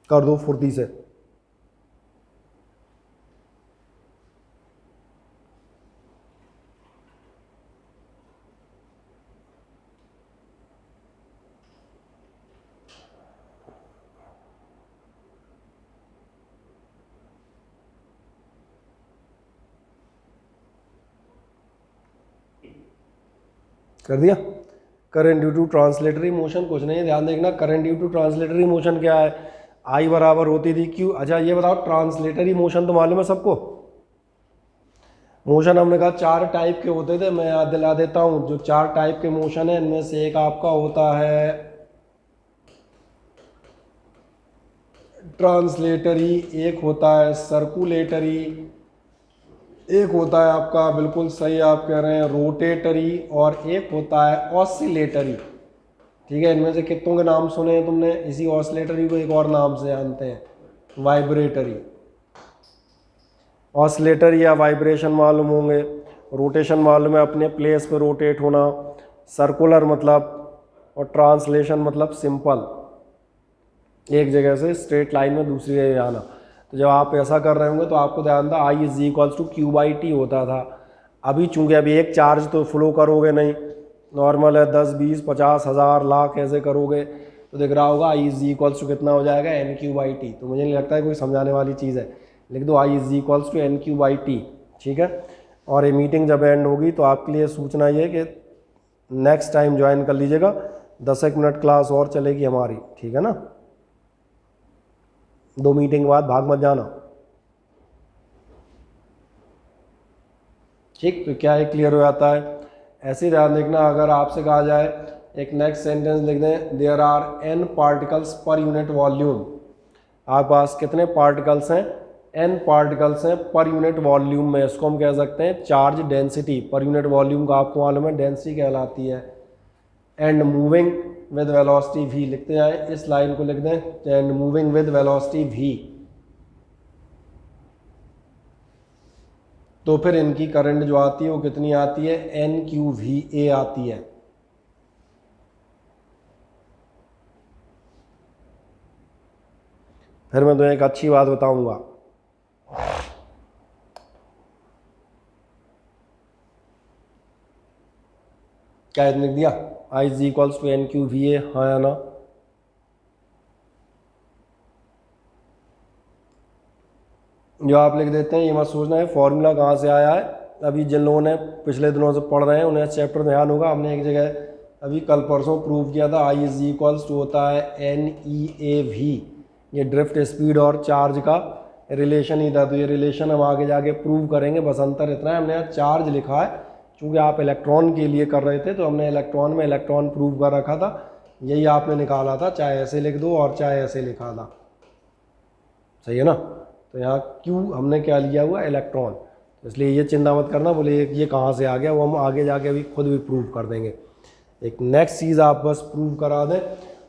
कर दो फुर्ती से। कर दिया। Current due to translatory motion कुछ नहीं है, ध्यान देखना। Current due to translatory motion क्या है, आई बराबर होती थी क्यू। अच्छा ये बताओ ट्रांसलेटरी मोशन तो मालूम है सबको। मोशन हमने कहा 4 टाइप के होते थे, मैं याद दिला देता हूँ। जो 4 टाइप के मोशन है इनमें से एक आपका होता है ट्रांसलेटरी, एक होता है सर्कुलेटरी, एक होता है आपका, बिल्कुल सही आप कह रहे हैं, रोटेटरी, और एक होता है ऑसिलेटरी। ठीक है, इनमें से कितनों के नाम सुने हैं तुमने? इसी ऑसिलेटरी को एक और नाम से जानते हैं, वाइब्रेटरी। ऑसिलेटर या वाइब्रेशन मालूम होंगे, रोटेशन मालूम है अपने प्लेस पे रोटेट होना, सर्कुलर मतलब, और ट्रांसलेशन मतलब सिंपल, एक जगह से स्ट्रेट लाइन में दूसरी जगह जाना। तो जब आप ऐसा कर रहे होंगे तो आपको ध्यान था I is equals to Q by T होता था। अभी चूंकि अभी एक चार्ज तो फ्लो करोगे नहीं, नॉर्मल है 10, 20, 50, 1000, लाख ऐसे करोगे तो दिख रहा होगा आई इज इक्वल्स टू कितना हो जाएगा, एन क्यू बाई टी। तो मुझे नहीं लगता है कोई समझाने वाली चीज़ है, लिख दो I is equals to n q by t. ठीक है, और ये मीटिंग जब एंड होगी तो आपके लिए सूचना ये कि नेक्स्ट टाइम ज्वाइन कर लीजिएगा, 10 मिनट क्लास और चलेगी हमारी, ठीक है ना। 2 मीटिंग के बाद भाग मत जाना, ठीक। तो क्या है, क्लियर हो जाता है। ऐसे ही ध्यान देखना, अगर आपसे कहा जाए एक नेक्स्ट सेंटेंस लिख दें, there are N particles per unit volume. आपके पास कितने पार्टिकल्स हैं? एन पार्टिकल्स हैं पर यूनिट वॉल्यूम में। इसको हम कह सकते हैं चार्ज डेंसिटी। पर यूनिट वॉल्यूम का आपको मालूम है डेंसिटी कहलाती है। And moving with velocity v लिखते जाएं, इस लाइन को लिख दें, and moving with velocity v। तो फिर इनकी करंट जो आती है वो कितनी आती है, एन क्यू वी ए आती है। फिर मैं तुम्हें एक अच्छी बात बताऊंगा, क्या लिख दिया? I is equals to n q v A, हाँ या ना? जो आप लिख देते हैं ये मत सोचना है फॉर्मूला कहाँ से आया है। अभी जिन लोगों ने पिछले दिनों से पढ़ रहे हैं उन्हें चैप्टर ध्यान होगा, हमने एक जगह अभी कल परसों प्रूव किया था आई इज इक्वल्स टू होता है एन ई ए वी, ये ड्रिफ्ट स्पीड और चार्ज का रिलेशन ही था। तो ये रिलेशन हम आगे जाके प्रूव करेंगे, बस अंतर इतना है हमने यहाँ चार्ज लिखा है क्योंकि आप इलेक्ट्रॉन के लिए कर रहे थे तो हमने इलेक्ट्रॉन में इलेक्ट्रॉन प्रूव कर रखा था, यही आपने निकाला था, चाहे ऐसे लिख दो और चाहे ऐसे लिखा था, सही है ना। तो यहाँ क्यू हमने क्या लिया हुआ इलेक्ट्रॉन, इसलिए ये चिंता मत करना बोले ये कहाँ से आ गया, वो हम आगे जाके अभी खुद भी प्रूव कर देंगे। एक नेक्स्ट चीज़ आप बस प्रूव करा दें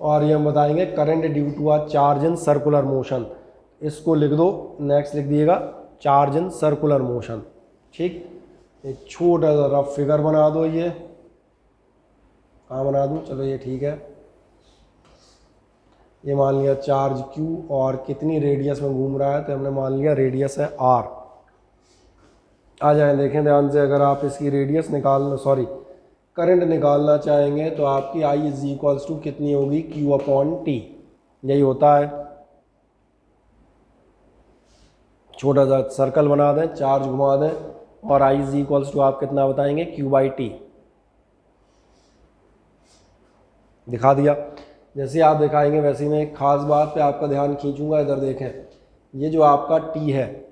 और ये हम बताएंगे current due to a charge in circular motion, इसको लिख दो, नेक्स्ट लिख दिएगा चार्ज इन सर्कुलर मोशन। ठीक, एक छोटा सा रफ फिगर बना दो, ये कहाँ बना दूँ, चलो ये ठीक है। ये मान लिया चार्ज Q और कितनी रेडियस में घूम रहा है, तो हमने मान लिया रेडियस है R। आ जाए देखें ध्यान से, अगर आप इसकी रेडियस करंट निकालना चाहेंगे तो आपकी I इज इक्वल्स टू कितनी होगी, Q अपॉन T, यही होता है। छोटा सा सर्कल बना दें, चार्ज घुमा दें और I इज इक्वल्स टू आप कितना बताएंगे, Q बाई T, दिखा दिया। जैसे आप दिखाएंगे वैसे ही मैं एक खास बात पे आपका ध्यान खींचूंगा, इधर देखें, ये जो आपका T है,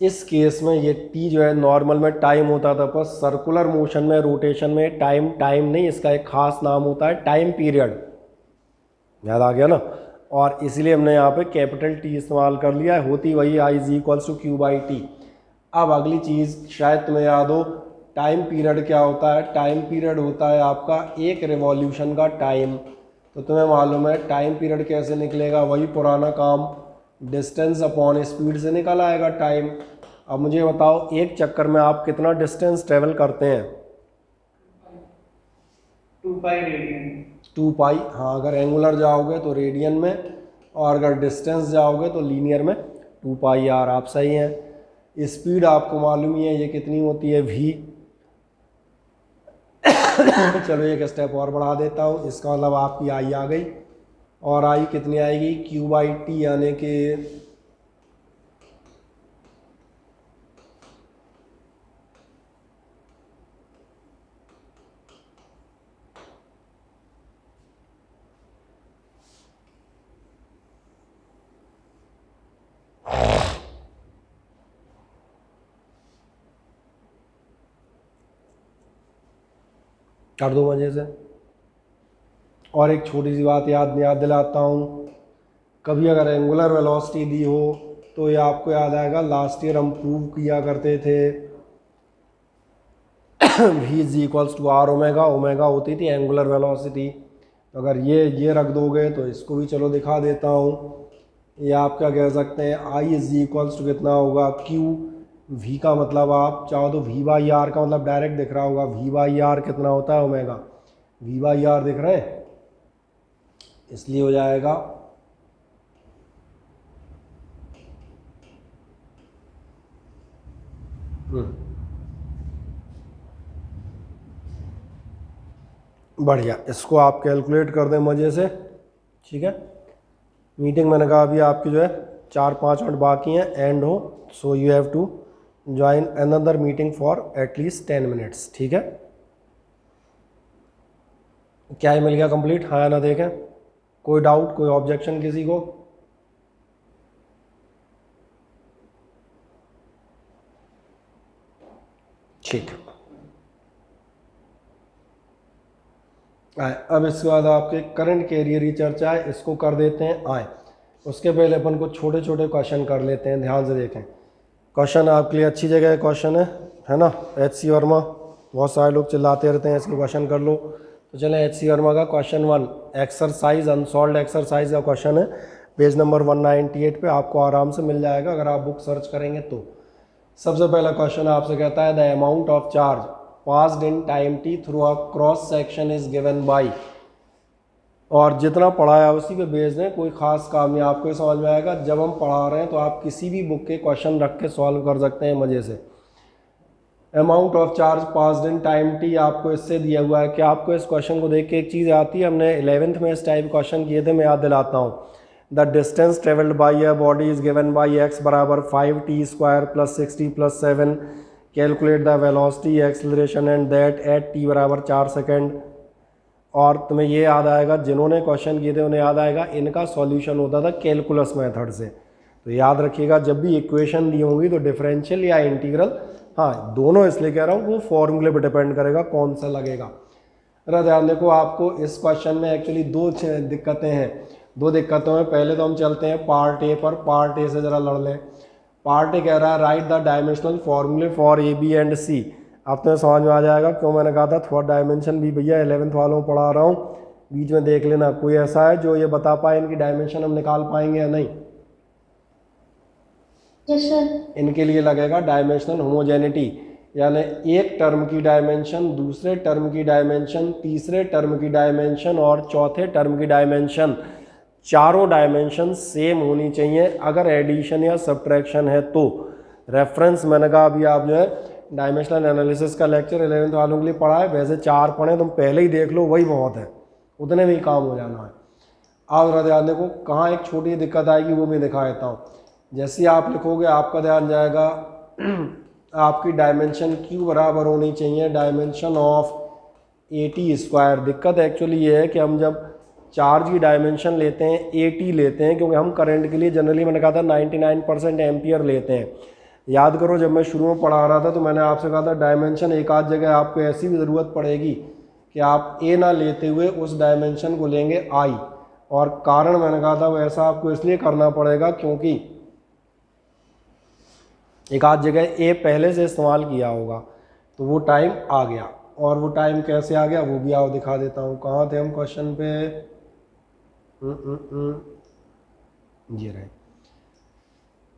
इस केस में ये T जो है नॉर्मल में टाइम होता था, पर सर्कुलर मोशन में रोटेशन में टाइम नहीं, इसका एक खास नाम होता है टाइम पीरियड, याद आ गया ना। और इसलिए हमने यहाँ पे कैपिटल T इस्तेमाल कर लिया है, होती वही I is equals to Q by T। अब अगली चीज़ शायद तुम्हें याद हो, टाइम पीरियड क्या होता है, टाइम पीरियड होता है आपका एक रिवॉल्यूशन का टाइम। तो तुम्हें मालूम है टाइम पीरियड कैसे निकलेगा, वही पुराना काम, डिस्टेंस अपॉन स्पीड से निकल आएगा टाइम। अब मुझे बताओ एक चक्कर में आप कितना डिस्टेंस ट्रेवल करते हैं, 2 पाई रेडियन। 2 पाई, हाँ अगर एंगुलर जाओगे तो रेडियन में, और अगर डिस्टेंस जाओगे तो लीनियर में 2 पाई आर, आप सही हैं। स्पीड आपको मालूम ही है ये कितनी होती है, v। चलो एक स्टेप और बढ़ा देता हूँ, इसका मतलब आपकी आई आ गई, और आई कितनी आएगी, Q बाई T, यानी कि कर दो मजे से। और एक छोटी सी बात याद दिलाता हूँ, कभी अगर एंगुलर वेलोसिटी दी हो तो ये आपको याद आएगा, लास्ट ईयर हम प्रूव किया करते थे v is equals to R omega, omega होती थी एंगुलर वेलोसिटी। तो अगर ये रख दोगे तो इसको भी चलो दिखा देता हूँ, ये आप क्या कह सकते हैं, i इज इक्वल्स टू कितना होगा, q, v का मतलब आप चाहो तो v बाई आर का मतलब डायरेक्ट दिख रहा होगा, v बाई आर कितना होता है ओमेगा, v बाई आर दिख रहे हैं, इसलिए हो जाएगा बढ़िया। इसको आप कैलकुलेट कर दें मज़े से, ठीक है। मीटिंग मैंने कहा अभी आपकी जो है 4-5 मिनट बाकी हैं एंड हो, so you have to join another meeting for at least 10 minutes, ठीक है। क्या ही मिल गया कंप्लीट, हाँ या ना देखें, कोई डाउट, कोई ऑब्जेक्शन किसी को? ठीक, आए अब इसके बाद आपके करंट कैरियर की चर्चा है, इसको कर देते हैं। आए उसके पहले अपन को छोटे छोटे क्वेश्चन कर लेते हैं, ध्यान से देखें। क्वेश्चन आपके लिए अच्छी जगह क्वेश्चन है ना, HC वर्मा, बहुत सारे लोग चिल्लाते रहते हैं इसके क्वेश्चन कर लो। तो चलें HC वर्मा का क्वेश्चन 1, एक्सरसाइज अनसॉल्व्ड एक्सरसाइज का क्वेश्चन है, पेज नंबर 198 पे आपको आराम से मिल जाएगा अगर आप बुक सर्च करेंगे तो। सबसे पहला क्वेश्चन आपसे कहता है the amount of charge passed in time t through a cross section is given by, और जितना पढ़ाया उसी पे बेस्ड है, कोई ख़ास काम नहीं। आपको ये समझ में आएगा जब हम पढ़ा रहे हैं तो आप किसी भी बुक के क्वेश्चन रख के सॉल्व कर सकते हैं मज़े से। Amount of charge passed in time T आपको इससे दिया हुआ है कि आपको इस क्वेश्चन को देख के एक चीज़ आती है, हमने 11th में इस टाइप क्वेश्चन किए थे, मैं याद दिलाता हूँ। The distance travelled by a body is given by x बराबर 5t² + 6t + 7, calculate the velocity acceleration and that at t बराबर 4 सेकेंड। और तुम्हें ये याद आएगा, जिन्होंने क्वेश्चन किए थे उन्हें याद आएगा इनका सॉल्यूशन होता था कैलकुलस मेथड से। तो याद रखिएगा जब भी इक्वेशन दी होंगी तो डिफरेंशियल या इंटीग्रल, हाँ दोनों इसलिए कह रहा हूँ वो फॉर्मूले पर डिपेंड करेगा कौन सा लगेगा। जरा ध्यान देखो, आपको इस क्वेश्चन में एक्चुअली दो दिक्कतें हैं। दो दिक्कतों में पहले तो हम चलते हैं पार्ट ए पर। पार्ट ए से ज़रा लड़ लें। पार्ट ए कह रहा है राइट द डायमेंशनल फॉर्मूले फॉर ए बी एंड सी। अब तो समझ में आ जाएगा क्यों मैंने कहा था थोड़ा डायमेंशन भी भैया 11th वालों को पढ़ा रहा हूँ, बीच में देख लेना कोई ऐसा है जो ये बता पाए इनकी डायमेंशन हम निकाल पाएंगे या नहीं। Yes sir. इनके लिए लगेगा डायमेंशनल होमोजेनिटी, यानी एक टर्म की डायमेंशन, दूसरे टर्म की डायमेंशन, तीसरे टर्म की डायमेंशन और चौथे टर्म की डायमेंशन, चारों डायमेंशन सेम होनी चाहिए अगर एडिशन या सब्ट्रैक्शन है तो। रेफरेंस मैंने कहा अभी आप जो है डायमेंशनल एनालिसिस का लेक्चर 11th वालों के लिए पढ़ा है, वैसे 4 पढ़ें तुम पहले ही देख लो वही बहुत है, उतने में ही काम हो जाना है। आप जरा ध्यान देखो कहाँ एक छोटी दिक्कत आएगी वो मैं दिखा देता हूँ। जैसे ही आप लिखोगे आपका ध्यान जाएगा आपकी डायमेंशन क्यू बराबर होनी चाहिए डायमेंशन ऑफ AT²। दिक्कत एक्चुअली ये है कि हम जब चार्ज की डायमेंशन लेते हैं AT लेते हैं, क्योंकि हम करंट के लिए जनरली मैंने कहा था 99% एम्पियर लेते हैं। याद करो जब मैं शुरू में पढ़ा रहा था तो मैंने आपसे कहा था डायमेंशन एक आध जगह आपको ऐसी भी ज़रूरत पड़ेगी कि आप A ना लेते हुए उस डायमेंशन को लेंगे I, और कारण मैंने कहा था वो ऐसा आपको इसलिए करना पड़ेगा क्योंकि एक आध जगह A पहले से इस्तेमाल किया होगा तो वो टाइम आ गया। और वो टाइम कैसे आ गया वो भी आप दिखा देता हूँ। कहाँ थे हम क्वेश्चन पे? ये रहे।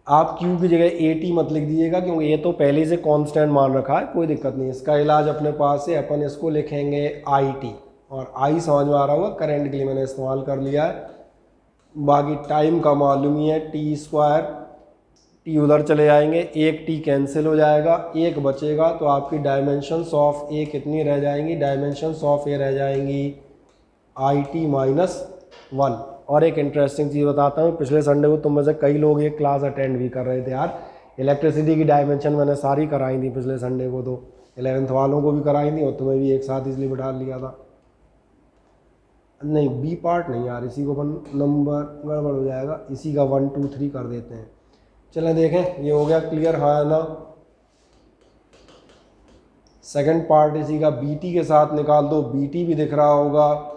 आप Q की जगह AT मत लिख दीजिएगा क्योंकि ये तो पहले से कांस्टेंट मान रखा है, कोई दिक्कत नहीं। इसका इलाज अपने पास है, अपन इसको लिखेंगे IT, और I समझ में आ रहा होगा करंट के लिए मैंने इस्तेमाल कर लिया है। बाकी टाइम का मालूम ही है T², T उधर चले जाएंगे, एक T कैंसिल हो जाएगा, एक बचेगा तो आपकी डायमेंशंस ऑफ A कितनी रह जाएंगी? डायमेंशंस ऑफ A रह जाएंगी IT-1। और एक इंटरेस्टिंग चीज़ बताता हूँ, पिछले संडे को तुम में से कई लोग ये क्लास अटेंड भी कर रहे थे यार। इलेक्ट्रिसिटी की डायमेंशन मैंने सारी कराई थी पिछले संडे को, तो 11th वालों को भी कराई थी और तुम्हें भी एक साथ इसलिए बिठा लिया था। नहीं बी पार्ट नहीं यार, इसी को अपन नंबर गड़बड़ हो जाएगा, इसी का 1 2 3 कर देते हैं। चलें देखें ये हो गया क्लियर, हाँ ना। सेकंड पार्ट इसी का BT के साथ निकाल दो, BT भी दिख रहा होगा।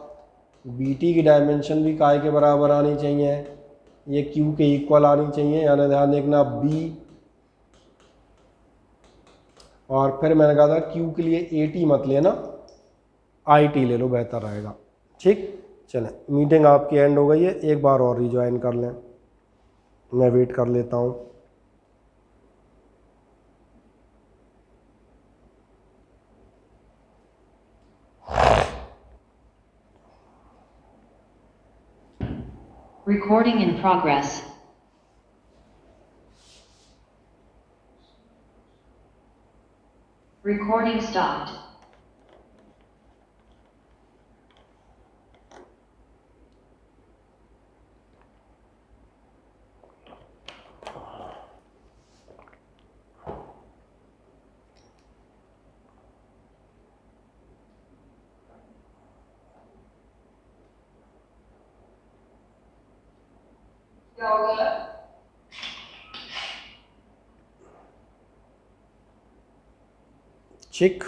BT की डायमेंशन भी काय के बराबर आनी चाहिए, ये Q के इक्वल आनी चाहिए, यानी ध्यान देखना B। और फिर मैंने कहा था Q के लिए AT मत लेना, IT ले लो, बेहतर रहेगा। ठीक, चलें मीटिंग आपकी एंड हो गई है, एक बार और रिज्वाइन कर लें, मैं वेट कर लेता हूँ। Recording in progress. Recording stopped. ठीक,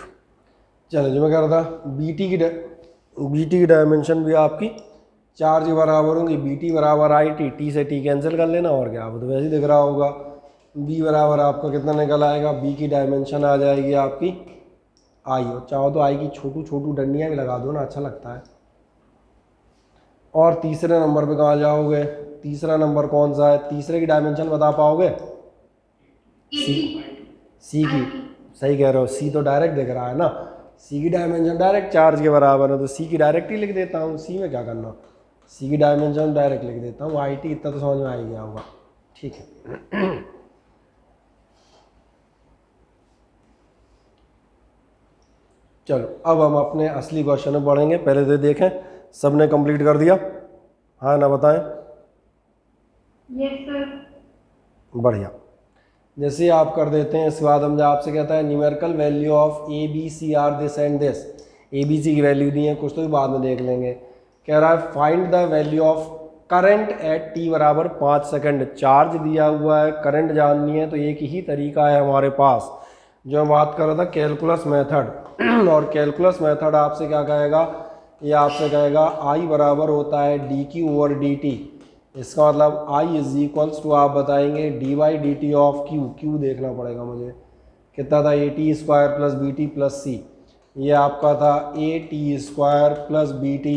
चलो जो मैं कह रहा था BT की डायमेंशन भी आपकी चार्ज के बराबर होंगी, BT बराबर IT, T से T कैंसिल कर लेना, और क्या, आपको तो वैसे ही दिख रहा होगा। B बराबर आपका कितना निकल आएगा? B की डायमेंशन आ जाएगी आपकी I, और चाहो तो I की छोटू छोटू डंडियाँ भी लगा दो ना, अच्छा लगता है। और तीसरे नंबर पे कहाँ जाओगे? तीसरा नंबर कौन सा है? तीसरे की डायमेंशन बता पाओगे? C की, सही कह रहे हो, C तो डायरेक्ट दिख रहा है ना, C की डायमेंशन डायरेक्ट चार्ज के बराबर है, तो C की डायरेक्ट ही लिख देता हूँ। C में क्या करना, सी की डायमेंशन डायरेक्ट लिख देता हूँ, IT इतना तो समझ में आ ही गया होगा, ठीक है। चलो अब हम अपने असली क्वेश्चन में बढ़ेंगे, पहले तो देखें सबने कंप्लीट कर दिया, हाँ ना बताएं। Yes sir. बढ़िया, जैसे आप कर देते हैं इसके बाद हम जो आपसे कहता है numerical value of ABC are this and this, ABC की वैल्यू दी है कुछ तो भी बाद में देख लेंगे। कह रहा है find the value of current eight t बराबर 5 सेकंड। चार्ज दिया हुआ है, करंट जाननी है, तो एक ही तरीका है हमारे पास जो हम बात कर रहा था कैलकुलस मेथड। और कैलकुलस मेथड आपसे क्या कहेगा, ये आपसे कहेगा I बराबर होता है dq/dt। इसका मतलब I इज इक्वल्स टू आप बताएंगे dy/dt ऑफ q देखना पड़ेगा मुझे कितना था, AT² plus BT plus C। ये आपका था AT² plus BT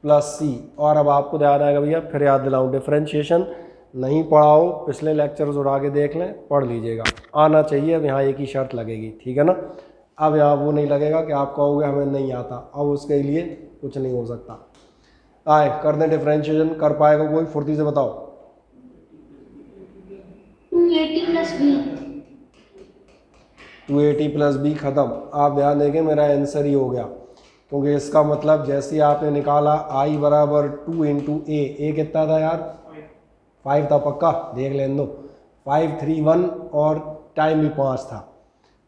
plus C। और अब आपको ध्यान आएगा भैया, फिर याद दिलाऊं, डिफरेंशिएशन नहीं पढ़ा हो पिछले लेक्चर्स उड़ा के देख लें, पढ़ लीजिएगा, आना चाहिए। अब यहाँ एक ही शर्त लगेगी, ठीक है ना। अब यहाँ वो नहीं लगेगा कि आप कहोगे हमें नहीं आता, अब उसके लिए कुछ नहीं हो सकता। आए कर दें डिफरेंशिएशन, कर पाएगा कोई, फुर्ती से बताओ। 280 प्लस बी। 280 प्लस बी ख़त्म। आप ध्यान देंगे मेरा आंसर ही हो गया, क्योंकि इसका मतलब जैसे ही आपने निकाला I बराबर 2 इंटू ए कितना था यार, 5 था पक्का, देख लें दो, 5 3 1 और टाइम भी 5 था,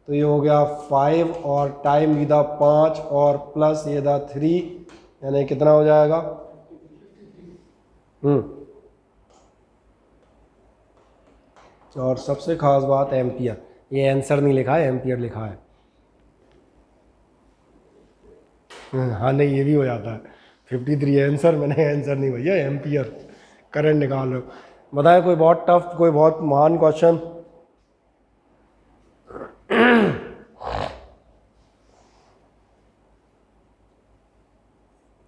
तो ये हो गया 5 और टाइम भी था 5 और प्लस ये था 3, यानी कितना हो जाएगा। और सबसे खास बात एम्पियर, ये आंसर नहीं लिखा है, एम्पियर लिखा है। हाँ नहीं, ये भी हो जाता है 53 आंसर, मैंने आंसर नहीं भैया, एम्पियर करंट निकाल रहे हो। बताए कोई बहुत टफ, कोई बहुत महान क्वेश्चन।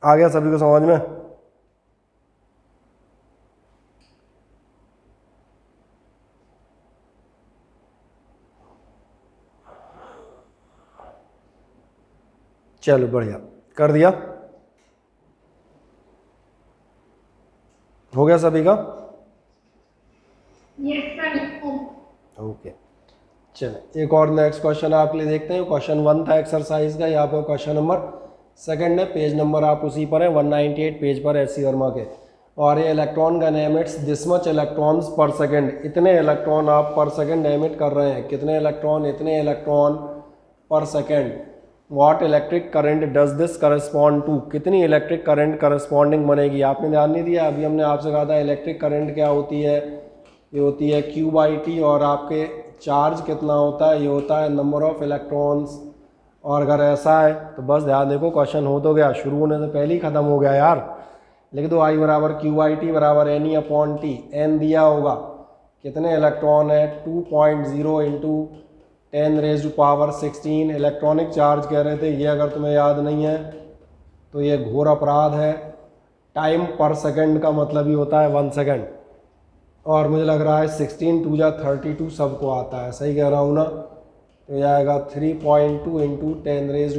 आ गया सभी को समझ में। चलो बढ़िया, कर दिया, हो गया सभी का। Yes sir. ओके चलो एक और नेक्स्ट क्वेश्चन आपके लिए देखते हैं। क्वेश्चन 1 था एक्सरसाइज का, यहाँ पर क्वेश्चन नंबर 2 है, पेज नंबर आप उसी पर है 198 पेज पर एस सी वर्मा के। और ये इलेक्ट्रॉन का एमिट्स दिस मच इलेक्ट्रॉन्स पर सेकंड, इतने इलेक्ट्रॉन आप पर सेकंड एमिट कर रहे हैं, कितने इलेक्ट्रॉन, इतने electron per second. What electric current does this correspond to, कितनी इलेक्ट्रिक करंट करस्पॉन्डिंग बनेगी। आपने ध्यान नहीं दिया, अभी हमने आपसे कहा था इलेक्ट्रिक करंट क्या होती है, ये होती है Q/T, और आपके चार्ज कितना होता है, ये होता है नंबर ऑफ इलेक्ट्रॉन्स। और अगर ऐसा है तो बस ध्यान देखो, क्वेश्चन हो तो गया, शुरू होने से पहले ही ख़त्म हो गया यार। लिख दो I बराबर Q/T बराबर NE/T, N दिया होगा, कितने इलेक्ट्रॉन है 2.0 इंटू 10⁻16 इलेक्ट्रॉनिक चार्ज कह रहे थे। ये अगर तुम्हें याद नहीं है तो ये घोर अपराध है। टाइम पर सेकंड का मतलब ही होता है 1 सेकंड, और मुझे लग रहा है 16 2 जा 32 सबको आता है, सही कह रहा हूँ ना। तो ये आएगा 3.2 इंटू 10⁻⁴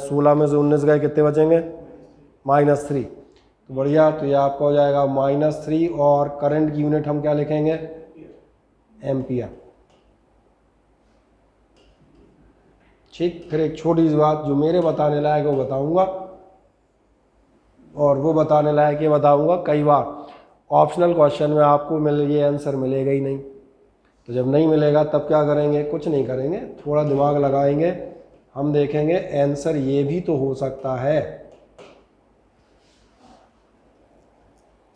16 में से 19 गए, कितने बचेंगे, -3। तो बढ़िया, तो ये आपका हो जाएगा -3, और करंट की यूनिट हम क्या लिखेंगे, एम्पियर। ठीक, फिर एक छोटी सी बात जो मेरे बताने लायक वो बताऊंगा, और वो बताने लायक ये बताऊंगा, कई बार ऑप्शनल क्वेश्चन में आपको ये आंसर मिलेगा ही नहीं, तो जब नहीं मिलेगा तब क्या करेंगे, कुछ नहीं करेंगे, थोड़ा दिमाग लगाएंगे, हम देखेंगे आंसर ये भी तो हो सकता है।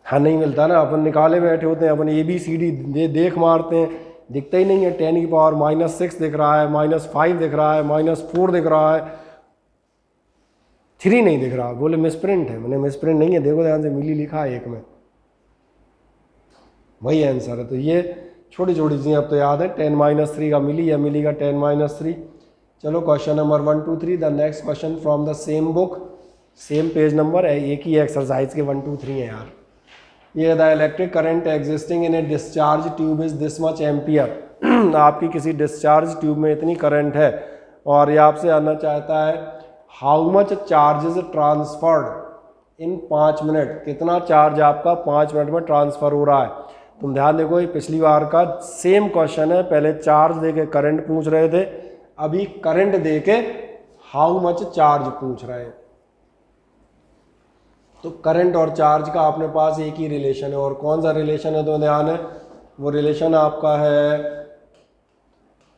हाँ नहीं मिलता ना, अपन निकाले बैठे होते हैं, अपन ABCD देख मारते हैं, दिखता ही नहीं है। 10⁻⁻6 दिख रहा है, -5 दिख रहा है, -4 दिख रहा है, 3 नहीं दिख रहा, बोले मिसप्रिंट है। मैंने मिसप्रिंट नहीं है, देखो ध्यान से, मिली लिखा है एक में, वही आंसर है। तो ये छोटी छोटी चीज़ें अब तो याद है, 10-3 का मिली या मिली का 10-3। चलो question number 1 2 3, the next question from the same book, same page number है, एक ही एक्सरसाइज के 1 2 3 है यार। ये the electric current existing in A discharge tube is this much ampere. आपकी किसी डिस्चार्ज ट्यूब में इतनी करंट है, और ये आपसे आना चाहता है how much charge is transferred in 5 minute कितना चार्ज आपका 5 मिनट में ट्रांसफ़र हो रहा है। तुम ध्यान देखो, ये पिछली बार का सेम क्वेश्चन है, पहले चार्ज देके करंट पूछ रहे थे, अभी करंट देके हाउ मच चार्ज पूछ रहे हैं। तो करंट और चार्ज का अपने पास एक ही रिलेशन है, और कौन सा रिलेशन है तो ध्यान है, वो रिलेशन आपका है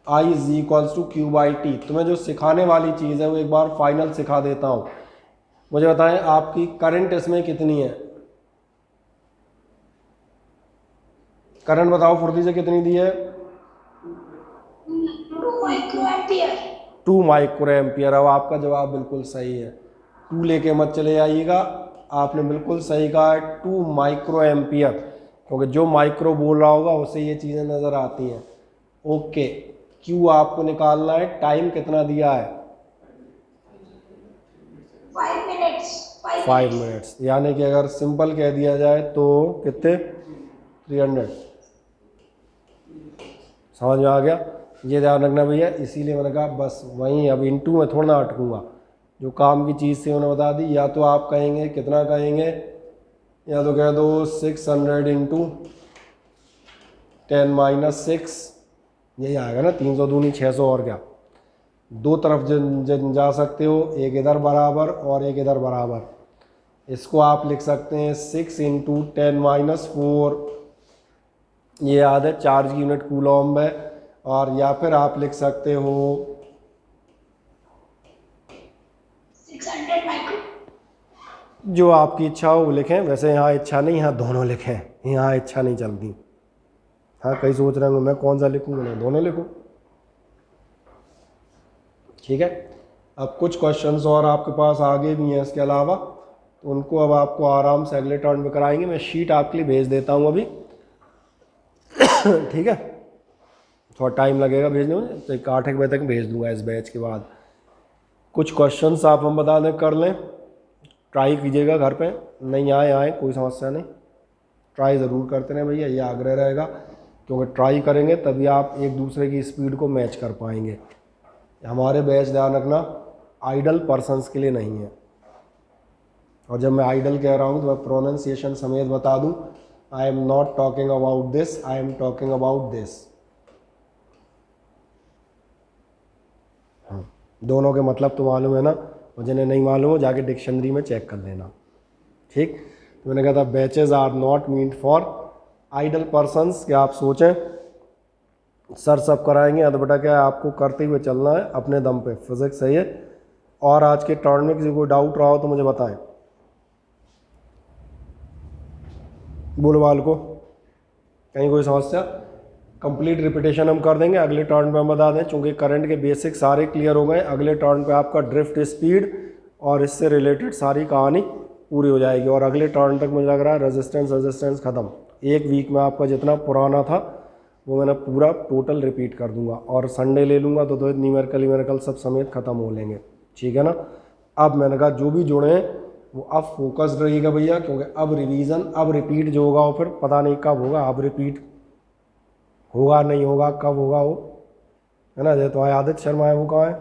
I = Q/T। तुम्हें जो सिखाने वाली चीज़ है वो एक बार फाइनल सिखा देता हूँ। मुझे बताएं आपकी करंट इसमें कितनी है, करंट बताओ फुर्ती से कितनी दी है, 2 माइक्रो एम्पियर। 2 micro ampere. अब आपका जवाब बिल्कुल सही है, 2 लेके मत चले आइएगा, आपने बिल्कुल सही कहा है 2 माइक्रो एम्पियर, क्योंकि जो माइक्रो बोल रहा होगा उसे ये चीज़ें नज़र आती हैं। ओके, क्यू आपको निकालना है, टाइम कितना दिया है 5 मिनट्स। 5 मिनट्स, यानी कि अगर सिंपल कह दिया जाए तो कितने 300। समझ में आ गया, ये ध्यान रखना भैया। इसीलिए मैंने कहा बस वहीं, अब इनटू में थोड़ा ना अटकूँगा, जो काम की चीज़ थी उन्हें बता दी। या तो आप कहेंगे कितना कहेंगे, या तो कह दो 600 × 10⁻⁶, यही आएगा ना, 300 दूनी 600, और क्या, दो तरफ जा सकते हो, एक इधर बराबर और एक इधर बराबर। इसको आप लिख सकते हैं 6 × 10⁻⁴, ये याद है चार्ज की यूनिट कूलॉम्ब है। और या फिर आप लिख सकते हो 600 माइक्रो। जो आपकी इच्छा हो वो लिखें, वैसे यहाँ इच्छा नहीं, यहाँ दोनों लिखें, यहाँ इच्छा नहीं चलती। हाँ, कई सोच रहे होंगे मैं कौन सा लिखूँ, मैं दोनों लिखूँ, ठीक है। अब कुछ क्वेश्चंस और आपके पास आगे भी हैं इसके अलावा, तो उनको अब आपको आराम से अगले टर्न में कराएंगे। मैं शीट आपके लिए भेज देता हूँ अभी, ठीक है, थोड़ा टाइम लगेगा भेजने में, तो 8 बजे तक भेज दूंगा इस बैच के बाद। कुछ क्वेश्चंस आप हम बता दें कर लें, ट्राई कीजिएगा घर पे, नहीं आए कोई समस्या नहीं, ट्राई ज़रूर करते रहें भैया, ये आग्रह रहेगा, क्योंकि ट्राई करेंगे तभी आप एक दूसरे की स्पीड को मैच कर पाएंगे। हमारे बैच, ध्यान रखना, आइडल पर्सन्स के लिए नहीं है। और जब मैं आइडल कह रहा हूँ तो मैं प्रोनाउंसिएशन समेत बता दूँ, I am not talking about this, I am talking about this. हाँ, दोनों के मतलब तो मालूम है ना, और जिन्हें नहीं मालूम हो जाके डिक्शनरी में चेक कर लेना, ठीक। तो मैंने कहा था batches are not meant for idle persons, कि आप सोचें सर सब कराएंगे, या तो बेटा क्या है, आपको करते हुए चलना है अपने दम पे, फिजिक्स सही है। और आज के टर्न में किसी को डाउट रहा हो तो मुझे बताएं, बोलवाल को कहीं कोई समस्या। कंप्लीट रिपीटेशन हम कर देंगे, अगले टर्न पे हम बता दें, चूँकि करंट के बेसिक सारे क्लियर हो गए, अगले टर्न पे आपका ड्रिफ्ट स्पीड और इससे रिलेटेड सारी कहानी पूरी हो जाएगी। और अगले टर्न तक मुझे लग रहा है रेजिस्टेंस ख़त्म। एक वीक में आपका जितना पुराना था वो मैंने पूरा टोटल रिपीट कर दूंगा, और संडे ले लूँगा तो न्यूमेरिकल सब समेत ख़त्म हो लेंगे, ठीक है ना। अब मैंने कहा जो भी जुड़े हैं वो अब फोकस्ड रहिएगा भैया, क्योंकि अब रिवीजन, अब रिपीट जो होगा वो फिर पता नहीं कब होगा, अब रिपीट होगा नहीं होगा, कब होगा वो, है ना। जैसे तुम्हारे आदित्य शर्मा है, वो कहाँ है,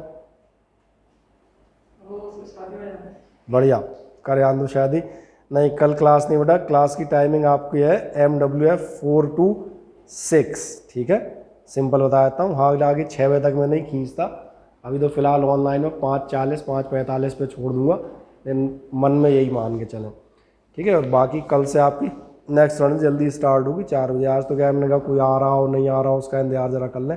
बढ़िया, कर आंदो शादी। नहीं, कल क्लास नहीं बेटा, क्लास की टाइमिंग आपकी है MWF 4 to 6, ठीक है। सिंपल बता देता हूँ, हाँ आगे 6 बजे तक मैं नहीं खींचता, अभी तो फ़िलहाल ऑनलाइन में 5:40 5:45 पे छोड़ दूंगा, लेकिन मन में यही मान के चलें, ठीक है। और बाकी कल से आपकी नेक्स्ट रन जल्दी स्टार्ट होगी 4 बजे। आज तो क्या, हमने कहा कोई आ रहा हो नहीं आ रहा हो उसका इंतजार ज़रा कर लें।